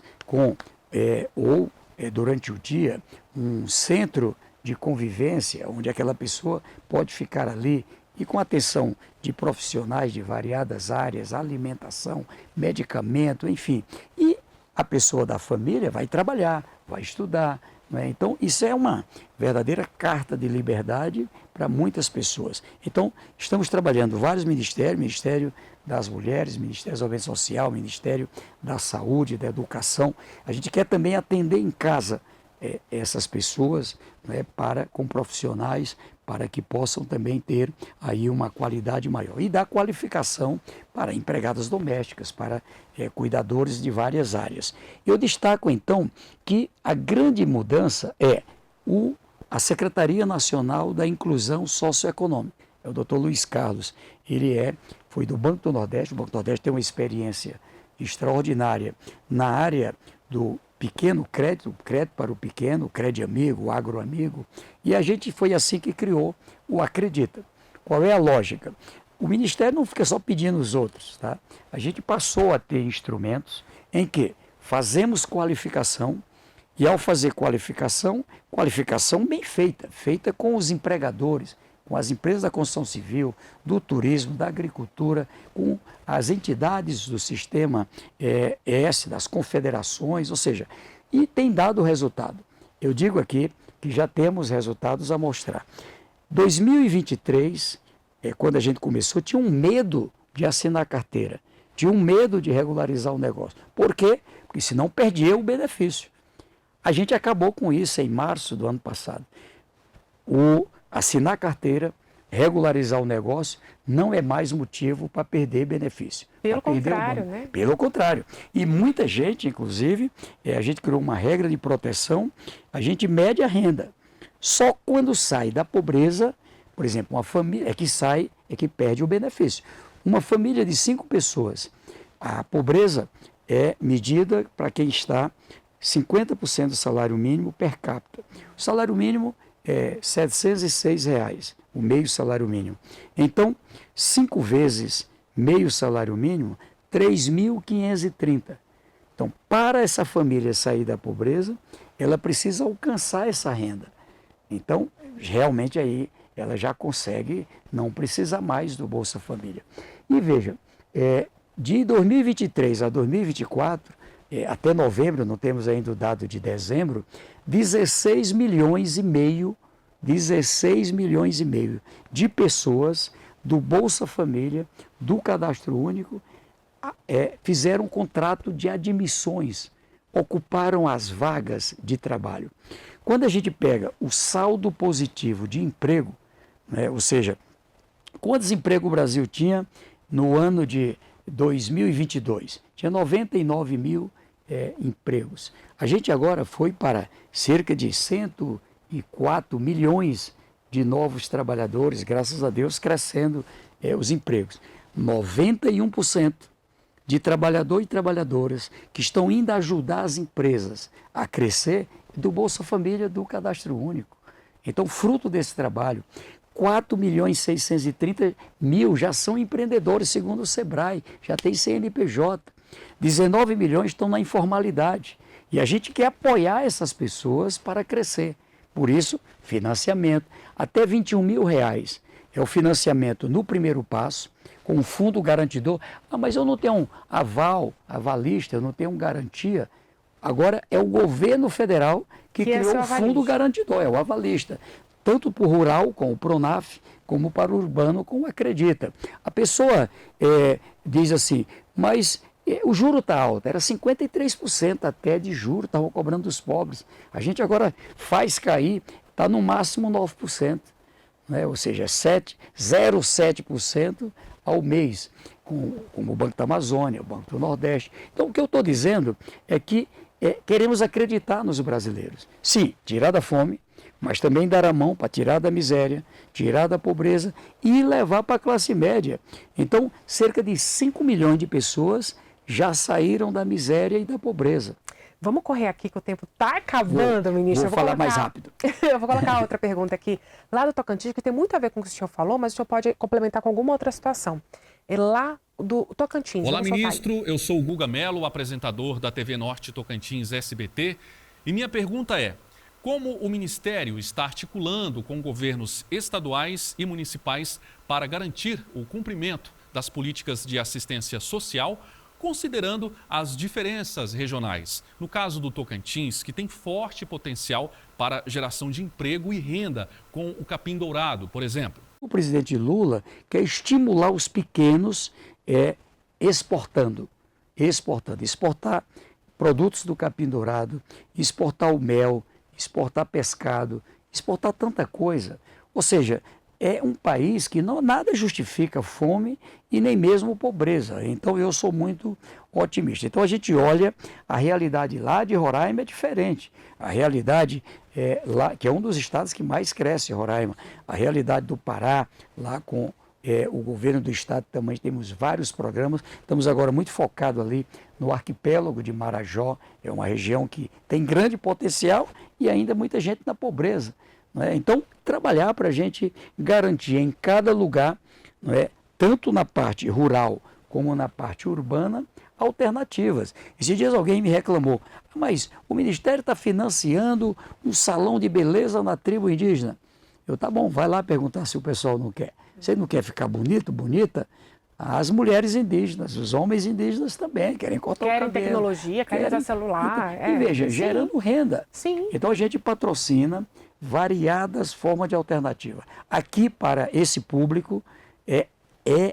durante o dia, um centro de convivência, onde aquela pessoa pode ficar ali e com atenção de profissionais de variadas áreas, alimentação, medicamento, enfim. E a pessoa da família vai trabalhar, vai estudar. Né? Então, isso é uma verdadeira carta de liberdade para muitas pessoas. Então, estamos trabalhando vários ministérios, Ministério das Mulheres, Ministério do Desenvolvimento Social, Ministério da Saúde, da Educação. A gente quer também atender em casa essas pessoas, né, com profissionais, para que possam também ter aí uma qualidade maior. E dar qualificação para empregadas domésticas, para cuidadores de várias áreas. Eu destaco, então, que a grande mudança é a Secretaria Nacional da Inclusão Socioeconômica. É o doutor Luiz Carlos. Ele foi do Banco do Nordeste. O Banco do Nordeste tem uma experiência extraordinária na área do pequeno crédito para o pequeno, crédito amigo, o agroamigo, e a gente foi assim que criou o Acredita. Qual é a lógica? O Ministério não fica só pedindo os outros, tá? A gente passou a ter instrumentos em que fazemos qualificação e ao fazer qualificação bem feita, feita com os empregadores, com as empresas da construção civil, do turismo, da agricultura, com as entidades do sistema das confederações, ou seja, e tem dado resultado. Eu digo aqui que já temos resultados a mostrar. 2023, quando a gente começou, tinha um medo de assinar carteira, tinha um medo de regularizar o negócio. Por quê? Porque senão perdia o benefício. A gente acabou com isso em março do ano passado. Assinar carteira, regularizar o negócio, não é mais motivo para perder benefício. Pelo contrário, né? Pelo contrário. E muita gente, inclusive, a gente criou uma regra de proteção, a gente mede a renda. Só quando sai da pobreza, por exemplo, uma família que perde o benefício. Uma família de 5 pessoas, a pobreza é medida para quem está 50% do salário mínimo per capita. O salário mínimo é R$ 706, o meio salário mínimo. Então, 5 vezes meio salário mínimo, 3.530. Então, para essa família sair da pobreza, ela precisa alcançar essa renda. Então, realmente aí ela já consegue não precisar mais do Bolsa Família. E veja, de 2023 a 2024, até novembro, não temos ainda o dado de dezembro, 16 milhões e meio de pessoas do Bolsa Família, do Cadastro Único, fizeram um contrato de admissões, ocuparam as vagas de trabalho. Quando a gente pega o saldo positivo de emprego, né, ou seja, quanto desemprego o Brasil tinha no ano de 2022? Tinha 99 mil empregos. A gente agora foi para cerca de 104 milhões de novos trabalhadores, graças a Deus, crescendo os empregos. 91% de trabalhador e trabalhadoras que estão indo ajudar as empresas a crescer do Bolsa Família, do Cadastro Único. Então, fruto desse trabalho, 4.630.000 já são empreendedores, segundo o Sebrae, já tem CNPJ. 19 milhões estão na informalidade. E a gente quer apoiar essas pessoas para crescer. Por isso, financiamento. Até R$21 mil é o financiamento no primeiro passo, com um fundo garantidor. Ah, mas eu não tenho um avalista, eu não tenho garantia. Agora é o governo federal que criou o fundo garantidor, é o avalista. Tanto para o rural, com o Pronaf, como para o urbano, com o Acredita. A pessoa diz assim, mas o juro está alto, era 53% até de juro, estavam cobrando dos pobres. A gente agora faz cair, está no máximo 9%, né? Ou seja, 0,7% ao mês, como o Banco da Amazônia, o Banco do Nordeste. Então, o que eu estou dizendo é que queremos acreditar nos brasileiros. Sim, tirar da fome, mas também dar a mão para tirar da miséria, tirar da pobreza e levar para a classe média. Então, cerca de 5 milhões de pessoas já saíram da miséria e da pobreza. Vamos correr aqui que o tempo está acabando, ministro. Vou falar mais rápido. Eu vou colocar outra pergunta aqui. Lá do Tocantins, que tem muito a ver com o que o senhor falou, mas o senhor pode complementar com alguma outra situação. É lá do Tocantins. Olá, ministro. Eu sou o Guga Mello, apresentador da TV Norte Tocantins SBT. E minha pergunta é, como o Ministério está articulando com governos estaduais e municipais para garantir o cumprimento das políticas de assistência social, considerando as diferenças regionais? No caso do Tocantins, que tem forte potencial para geração de emprego e renda com o capim-dourado, por exemplo. O presidente Lula quer estimular os pequenos exportar produtos do capim-dourado, exportar o mel, exportar pescado, exportar tanta coisa. Ou seja, é um país que nada justifica fome e nem mesmo pobreza. Então eu sou muito otimista. Então a gente olha, a realidade lá de Roraima é diferente. A realidade lá, que é um dos estados que mais cresce, Roraima. A realidade do Pará, lá com o governo do estado também temos vários programas. Estamos agora muito focados ali no arquipélago de Marajó. É uma região que tem grande potencial e ainda muita gente na pobreza. Então, trabalhar para a gente garantir em cada lugar, tanto na parte rural como na parte urbana, alternativas. Esses dias alguém me reclamou, mas o Ministério está financiando um salão de beleza na tribo indígena. Tá bom, vai lá perguntar se o pessoal não quer. Você não quer ficar bonito, bonita? As mulheres indígenas, os homens indígenas também querem cortar o cabelo. Querem tecnologia, querem usar celular. E veja, gerando renda. Sim. Então a gente patrocina variadas formas de alternativa. Aqui, para esse público, é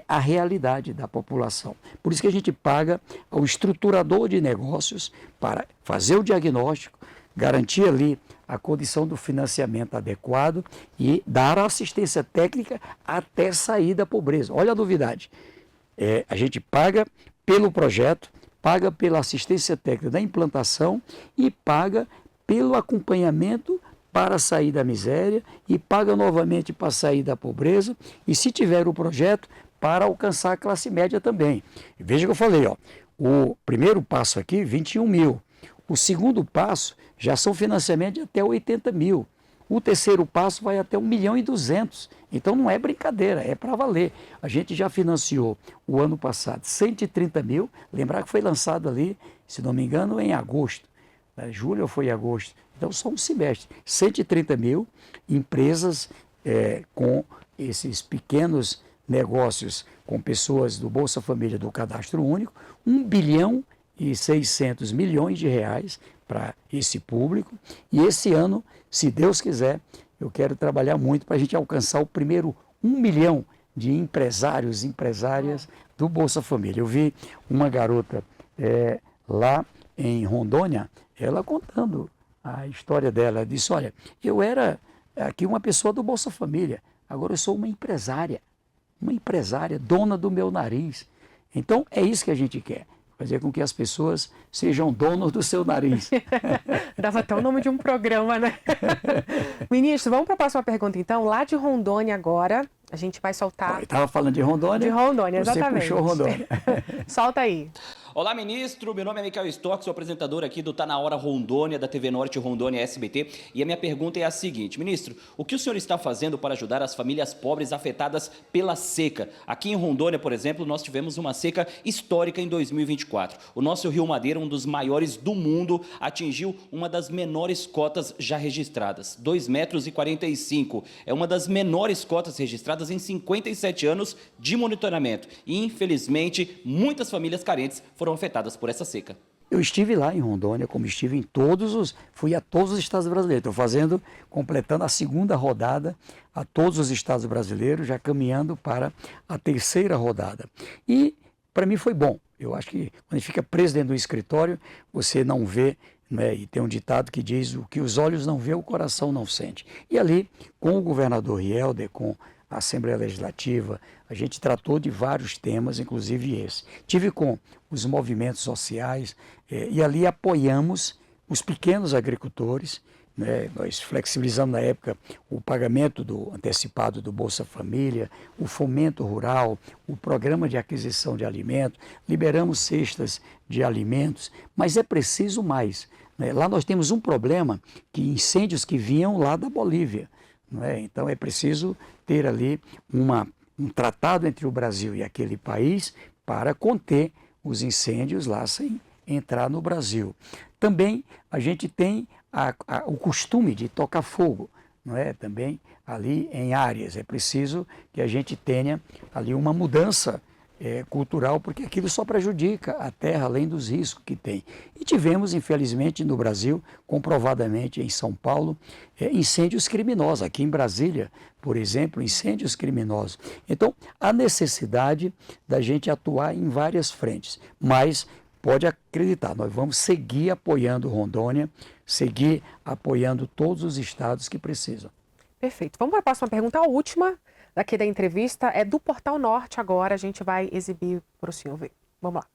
a realidade da população. Por isso que a gente paga ao estruturador de negócios para fazer o diagnóstico, garantir ali a condição do financiamento adequado e dar assistência técnica até sair da pobreza. Olha a novidade. A gente paga pelo projeto, paga pela assistência técnica da implantação e paga pelo acompanhamento para sair da miséria e paga novamente para sair da pobreza e, se tiver o projeto, para alcançar a classe média também. Veja que eu falei, o primeiro passo aqui, 21 mil. O segundo passo já são financiamentos de até 80 mil. O terceiro passo vai até 1.200.000. Então não é brincadeira, é para valer. A gente já financiou o ano passado 130 mil. Lembrar que foi lançado ali, se não me engano, em agosto. Julho ou foi agosto? Então só um semestre. 130 mil empresas com esses pequenos negócios, com pessoas do Bolsa Família, do Cadastro Único, 1 bilhão 600 milhões de reais para esse público. E esse ano, se Deus quiser, eu quero trabalhar muito para a gente alcançar o primeiro 1 milhão de empresários e empresárias do Bolsa Família. Eu vi uma garota lá em Rondônia, ela contando a história dela. Ela disse, olha, eu era aqui uma pessoa do Bolsa Família, agora eu sou uma empresária, dona do meu nariz. Então, é isso que a gente quer, fazer com que as pessoas sejam donos do seu nariz. Dava até o nome de um programa, né? Ministro, vamos para a próxima pergunta, então. Lá de Rondônia agora, a gente vai soltar... Estava falando de Rondônia. De Rondônia, exatamente. Você puxou Rondônia. Solta aí. Olá, ministro. Meu nome é Michael Stock, sou apresentador aqui do Tá Na Hora Rondônia, da TV Norte Rondônia SBT. E a minha pergunta é a seguinte, ministro, o que o senhor está fazendo para ajudar as famílias pobres afetadas pela seca? Aqui em Rondônia, por exemplo, nós tivemos uma seca histórica em 2024. O nosso Rio Madeira, um dos maiores do mundo, atingiu uma das menores cotas já registradas, 2,45 metros. É uma das menores cotas registradas em 57 anos de monitoramento. E, infelizmente, muitas famílias carentes foram afetadas por essa seca. Eu estive lá em Rondônia, como estive em fui a todos os estados brasileiros. Estou completando a segunda rodada a todos os estados brasileiros, já caminhando para a terceira rodada. E para mim foi bom. Eu acho que quando fica preso dentro do escritório, você não vê, né? E tem um ditado que diz, o que os olhos não vê, o coração não sente. E ali, com o governador Rielder, com a Assembleia Legislativa, a gente tratou de vários temas, inclusive esse. Tive com os movimentos sociais e ali apoiamos os pequenos agricultores, né? Nós flexibilizamos na época o pagamento antecipado do Bolsa Família, o fomento rural, o programa de aquisição de alimentos, liberamos cestas de alimentos, mas é preciso mais, né? Lá nós temos um problema, que incêndios que vinham lá da Bolívia. Então é preciso ter ali um tratado entre o Brasil e aquele país para conter os incêndios lá sem entrar no Brasil. Também a gente tem o costume de tocar fogo, também ali em áreas. É preciso que a gente tenha ali uma mudança cultural, porque aquilo só prejudica a terra, além dos riscos que tem. E tivemos, infelizmente, no Brasil, comprovadamente em São Paulo, incêndios criminosos. Aqui em Brasília, por exemplo, incêndios criminosos. Então, há necessidade da gente atuar em várias frentes, mas pode acreditar, nós vamos seguir apoiando Rondônia, seguir apoiando todos os estados que precisam. Perfeito. Vamos para a próxima pergunta, a última daqui da entrevista, é do Portal Norte agora, a gente vai exibir para o senhor ver. Vamos lá.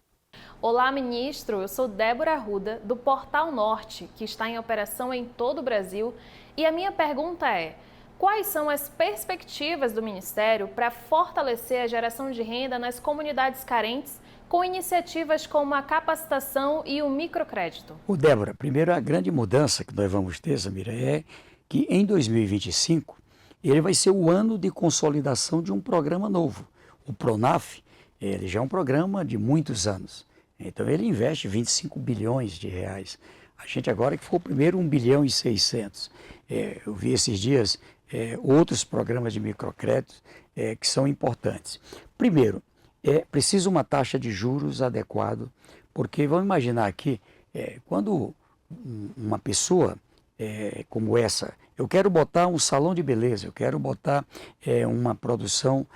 Olá, ministro. Eu sou Débora Arruda, do Portal Norte, que está em operação em todo o Brasil. E a minha pergunta é, quais são as perspectivas do Ministério para fortalecer a geração de renda nas comunidades carentes com iniciativas como a capacitação e o microcrédito? Débora, primeiro a grande mudança que nós vamos ter, Samira, é que em 2025 ele vai ser o ano de consolidação de um programa novo. O PRONAF, ele já é um programa de muitos anos. Então ele investe 25 bilhões de reais. A gente agora que foi o primeiro 1 bilhão e 600. Eu vi esses dias outros programas de microcrédito que são importantes. Primeiro, é preciso uma taxa de juros adequada, porque vamos imaginar aqui, quando uma pessoa como essa, eu quero botar um salão de beleza, eu quero botar uma produção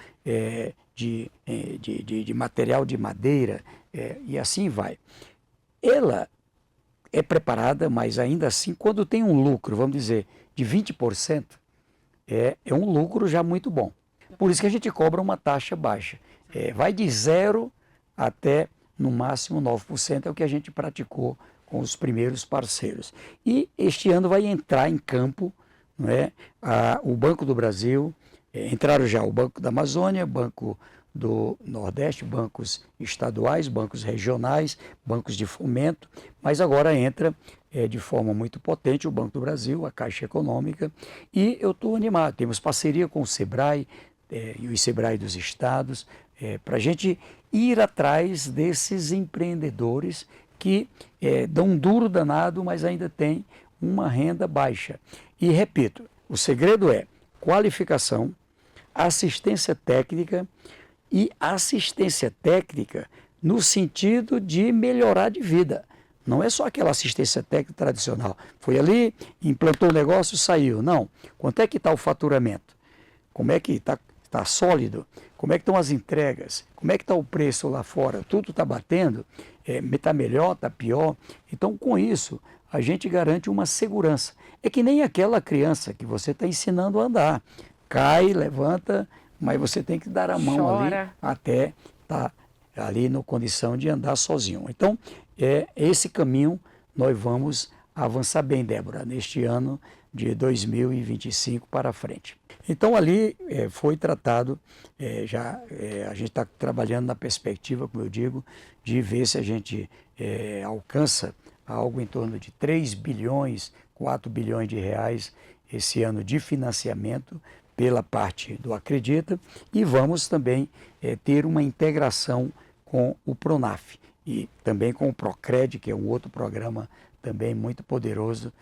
de material de madeira, e assim vai. Ela é preparada, mas ainda assim, quando tem um lucro, vamos dizer, de 20%, é um lucro já muito bom. Por isso que a gente cobra uma taxa baixa. Vai de 0 até, no máximo, 9%, é o que a gente praticou com os primeiros parceiros. E este ano vai entrar em campo, o Banco do Brasil, entraram já o Banco da Amazônia, Banco do Nordeste, bancos estaduais, bancos regionais, bancos de fomento, mas agora entra de forma muito potente o Banco do Brasil, a Caixa Econômica, e eu estou animado, temos parceria com o SEBRAE e o SEBRAE dos estados, para a gente ir atrás desses empreendedores que dão um duro danado, mas ainda tem uma renda baixa. E repito, o segredo é qualificação, assistência técnica e assistência técnica no sentido de melhorar de vida. Não é só aquela assistência técnica tradicional. Foi ali, implantou o negócio, saiu. Não. Quanto é que está o faturamento? Como é que está sólido? Como é que estão as entregas? Como é que está o preço lá fora? Tudo está batendo? Está melhor, está pior? Então, com isso, a gente garante uma segurança. É que nem aquela criança que você está ensinando a andar. Cai, levanta, mas você tem que dar a mão ali até estar ali na condição de andar sozinho. Então, esse caminho nós vamos avançar bem, Débora, neste ano de 2025 para frente. Então, ali foi tratado, a gente está trabalhando na perspectiva, como eu digo, de ver se a gente alcança algo em torno de 3 bilhões, 4 bilhões de reais esse ano de financiamento pela parte do Acredita, e vamos também ter uma integração com o Pronaf e também com o Procred, que é um outro programa também muito poderoso,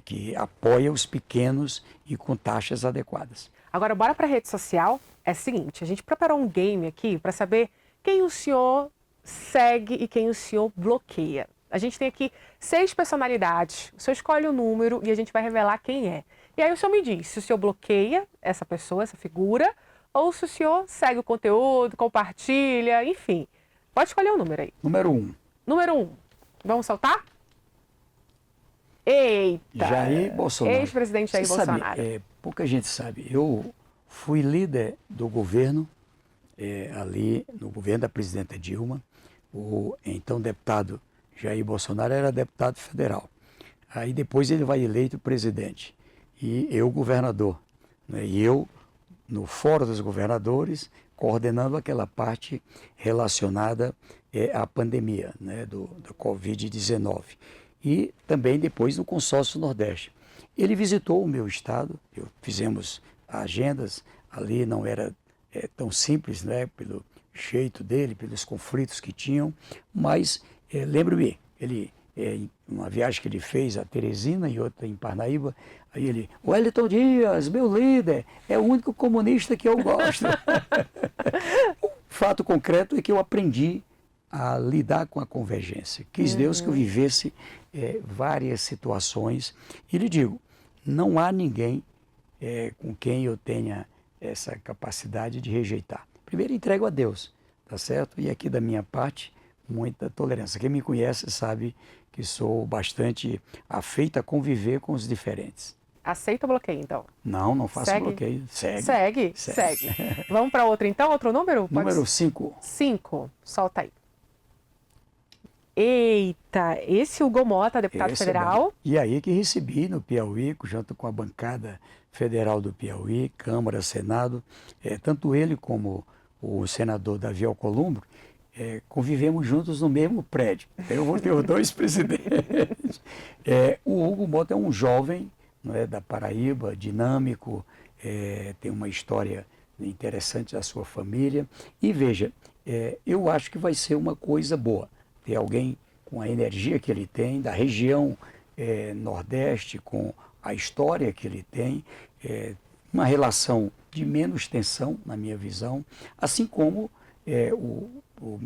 que apoia os pequenos e com taxas adequadas. Agora, bora para a rede social. É o seguinte, a gente preparou um game aqui para saber quem o senhor segue e quem o senhor bloqueia. A gente tem aqui 6 personalidades, o senhor escolhe o número e a gente vai revelar quem é. E aí o senhor me diz se o senhor bloqueia essa pessoa, essa figura, ou se o senhor segue o conteúdo, compartilha, enfim. Pode escolher o número aí. Número 1. Número 1. Vamos soltar? Eita! Jair Bolsonaro. Ex-presidente Jair Bolsonaro. Sabe, pouca gente sabe. Eu fui líder do governo, ali no governo da presidenta Dilma. O então deputado Jair Bolsonaro era deputado federal. Aí depois ele vai eleito presidente. E eu governador. Né? E eu, no Fórum dos Governadores, coordenando aquela parte relacionada à pandemia, né? do Covid-19. E também depois no Consórcio Nordeste. Ele visitou o meu estado, fizemos agendas, ali não era tão simples, né? Pelo jeito dele, pelos conflitos que tinham, mas lembro-me, uma viagem que ele fez a Teresina e outra em Parnaíba, aí ele, Wellington Dias, meu líder, é o único comunista que eu gosto. O fato concreto é que eu aprendi a lidar com a convergência. Quis Deus que eu vivesse várias situações. E lhe digo, não há ninguém com quem eu tenha essa capacidade de rejeitar. Primeiro entrego a Deus, tá certo? E aqui da minha parte, muita tolerância. Quem me conhece sabe que sou bastante afeito a conviver com os diferentes. Aceita ou bloqueia, então? Não faço bloqueio. Segue. Vamos para outro, então? Outro número? Número 5. 5. Solta aí. Eita, esse Hugo Mota, deputado federal. E aí que recebi no Piauí, junto com a bancada federal do Piauí, Câmara, Senado, tanto ele como o senador Davi Alcolumbre, convivemos juntos no mesmo prédio. Eu vou ter os 2 presidentes. O Hugo Mota é um jovem, não é, da Paraíba, dinâmico, tem uma história interessante da sua família. E veja, eu acho que vai ser uma coisa boa. Ter alguém com a energia que ele tem, da região Nordeste, com a história que ele tem, uma relação de menos tensão, na minha visão, assim como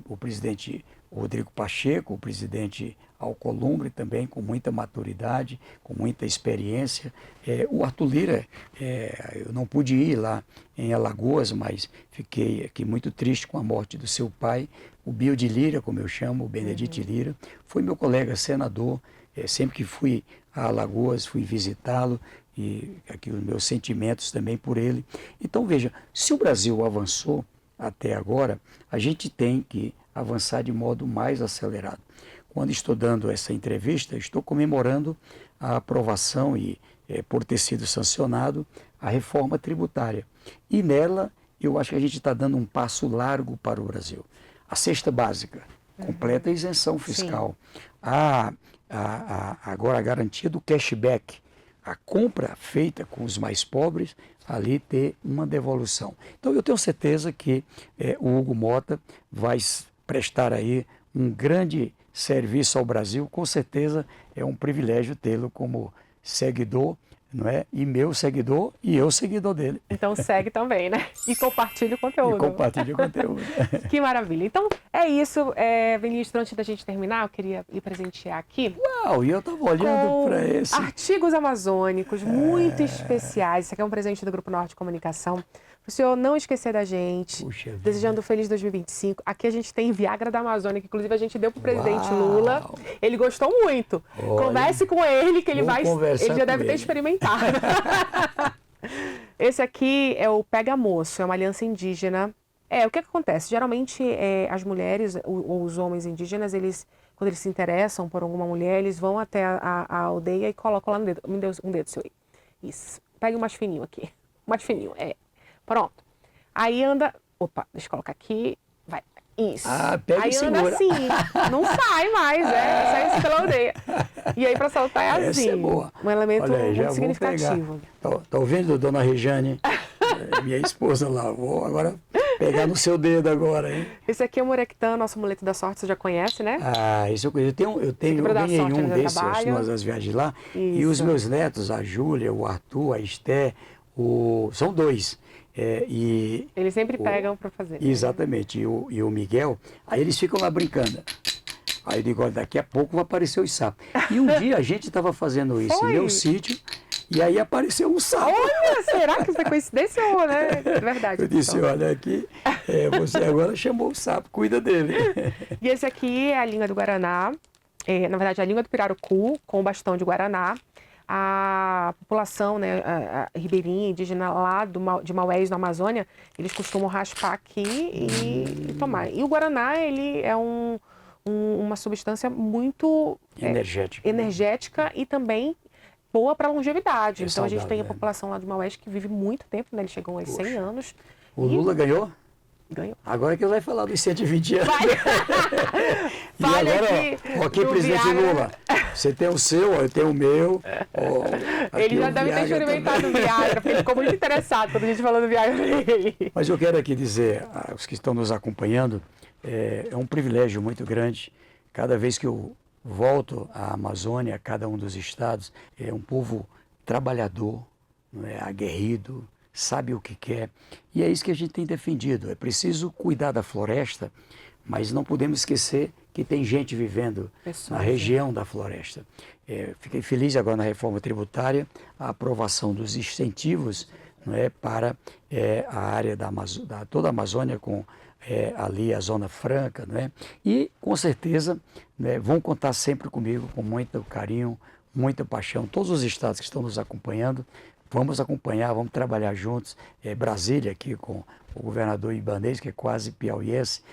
o presidente Rodrigo Pacheco, o presidente Alcolumbre também, com muita maturidade, com muita experiência. O Arthur Lira, eu não pude ir lá em Alagoas, mas fiquei aqui muito triste com a morte do seu pai, o Bio de Lira, como eu chamo, o Benedito Lira, foi meu colega senador, sempre que fui a Alagoas, fui visitá-lo, e aqui os meus sentimentos também por ele. Então veja, se o Brasil avançou até agora, a gente tem que avançar de modo mais acelerado. Quando estou dando essa entrevista, estou comemorando a aprovação e, por ter sido sancionado, a reforma tributária. E nela, eu acho que a gente está dando um passo largo para o Brasil. A cesta básica, completa isenção fiscal. Agora a garantia do cashback, a compra feita com os mais pobres, ali ter uma devolução. Então eu tenho certeza que o Hugo Mota vai prestar aí um grande serviço ao Brasil. Com certeza é um privilégio tê-lo como seguidor não é? E meu seguidor e eu seguidor dele. Então segue também, né? E compartilha o conteúdo. E compartilha o conteúdo. Que maravilha. Então é isso, Vinícius, antes da gente terminar, eu queria lhe presentear aqui. Uau, e eu estava olhando para esse. Artigos amazônicos muito especiais. Isso aqui é um presente do Grupo Norte de Comunicação. Para o senhor não esquecer da gente, Puxa desejando um feliz 2025. Aqui a gente tem Viagra da Amazônia, que inclusive a gente deu para o presidente Lula. Ele gostou muito. Olha, converse com ele, que ele já deve ter experimentado. Esse aqui é o Pega Moço, é uma aliança indígena. O que acontece? Geralmente as mulheres ou os homens indígenas, quando eles se interessam por alguma mulher, eles vão até a aldeia e colocam lá no dedo. Me dê um dedo, seu aí. Isso. Pegue um mais fininho aqui. Mais fininho, Pronto. Aí anda... Opa, deixa eu colocar aqui. Vai. Isso. Pega aí e anda segura. assim. Não sai mais, sai assim pela aldeia. E aí para soltar é assim. Essa é boa. Um elemento Olha aí, muito significativo. Tá ouvindo, dona Regiane? Minha esposa lá. Vou agora pegar no seu dedo agora, hein? Esse aqui é o Murectã, nosso amuleto da sorte, você já conhece, né? Isso eu conheço. Eu ganhei um desses, nas viagens lá. Isso. E os meus netos, a Júlia, o Arthur, a Esté, são 2. Eles sempre pegam para fazer. Exatamente. E o Miguel, aí eles ficam lá brincando. Aí eu digo, daqui a pouco vai aparecer os sapos. E um dia a gente estava fazendo isso em meu sítio, e aí apareceu um sapo. Olha, será que isso é coincidência ou né? É verdade. Eu disse, olha aqui, você agora chamou o sapo, cuida dele. E esse aqui é a língua do Guaraná, na verdade a língua do pirarucu com o bastão de Guaraná. A população, né, a ribeirinha indígena lá de Maués, na Amazônia, eles costumam raspar aqui e tomar. E o Guaraná, ele é uma substância muito energética e também boa para a longevidade. Então a gente tem a população lá de Maués que vive muito tempo, né? Eles chegam aos 100 anos. O Lula ganhou? Ganhou. Agora que ele vai falar dos 120 anos. E Fale agora, aqui presidente Lula, você tem o seu, eu tenho o meu. Ele já deve ter experimentado o Viagra, porque ele ficou muito interessado quando a gente falou do Viagra dele. Mas eu quero aqui dizer, aos que estão nos acompanhando, é um privilégio muito grande. Cada vez que eu volto à Amazônia, a cada um dos estados, é um povo trabalhador, aguerrido, sabe o que quer. E é isso que a gente tem defendido. É preciso cuidar da floresta, mas não podemos esquecer que tem gente vivendo na região da floresta. Fiquei feliz agora na reforma tributária, a aprovação dos incentivos para a área toda a Amazônia, com ali a Zona Franca. E, com certeza, vão contar sempre comigo, com muito carinho, muita paixão. Todos os estados que estão nos acompanhando, vamos acompanhar, vamos trabalhar juntos. Brasília, aqui com o governador Ibanez, que é quase piauiense,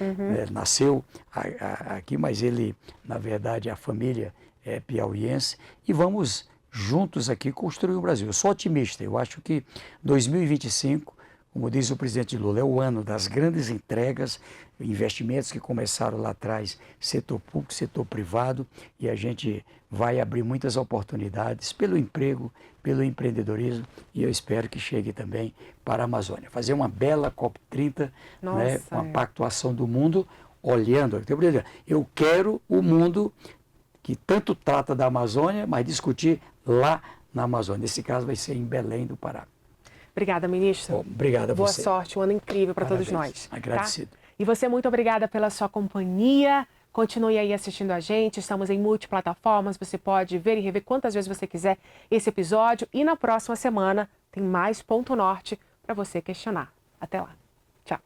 nasceu aqui, mas ele, na verdade, a família é piauiense. E vamos juntos aqui construir o Brasil. Eu sou otimista, eu acho que 2025, como diz o presidente Lula, é o ano das grandes entregas, investimentos que começaram lá atrás, setor público, setor privado, e a gente vai abrir muitas oportunidades pelo emprego, pelo empreendedorismo, e eu espero que chegue também para a Amazônia. Fazer uma bela COP30, uma pactuação do mundo, olhando. Eu quero o mundo que tanto trata da Amazônia, mas discutir lá na Amazônia. Nesse caso vai ser em Belém do Pará. Obrigada, ministro. Obrigado a você. Boa sorte, um ano incrível para todos nós. Agradecido. Tá? E você, muito obrigada pela sua companhia. Continue aí assistindo a gente, estamos em multiplataformas, você pode ver e rever quantas vezes você quiser esse episódio. E na próxima semana tem mais Ponto Norte para você questionar. Até lá. Tchau.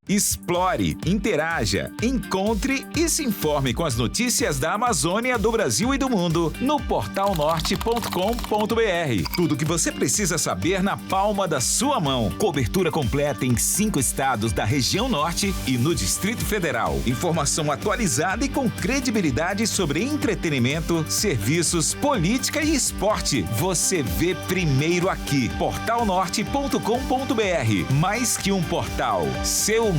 Explore, interaja, encontre e se informe com as notícias da Amazônia, do Brasil e do mundo no portalnorte.com.br. Tudo o que você precisa saber na palma da sua mão. Cobertura completa em 5 estados da região norte e no Distrito Federal. Informação atualizada e com credibilidade sobre entretenimento, serviços, política e esporte. Você vê primeiro aqui. portalnorte.com.br. Mais que um portal, seu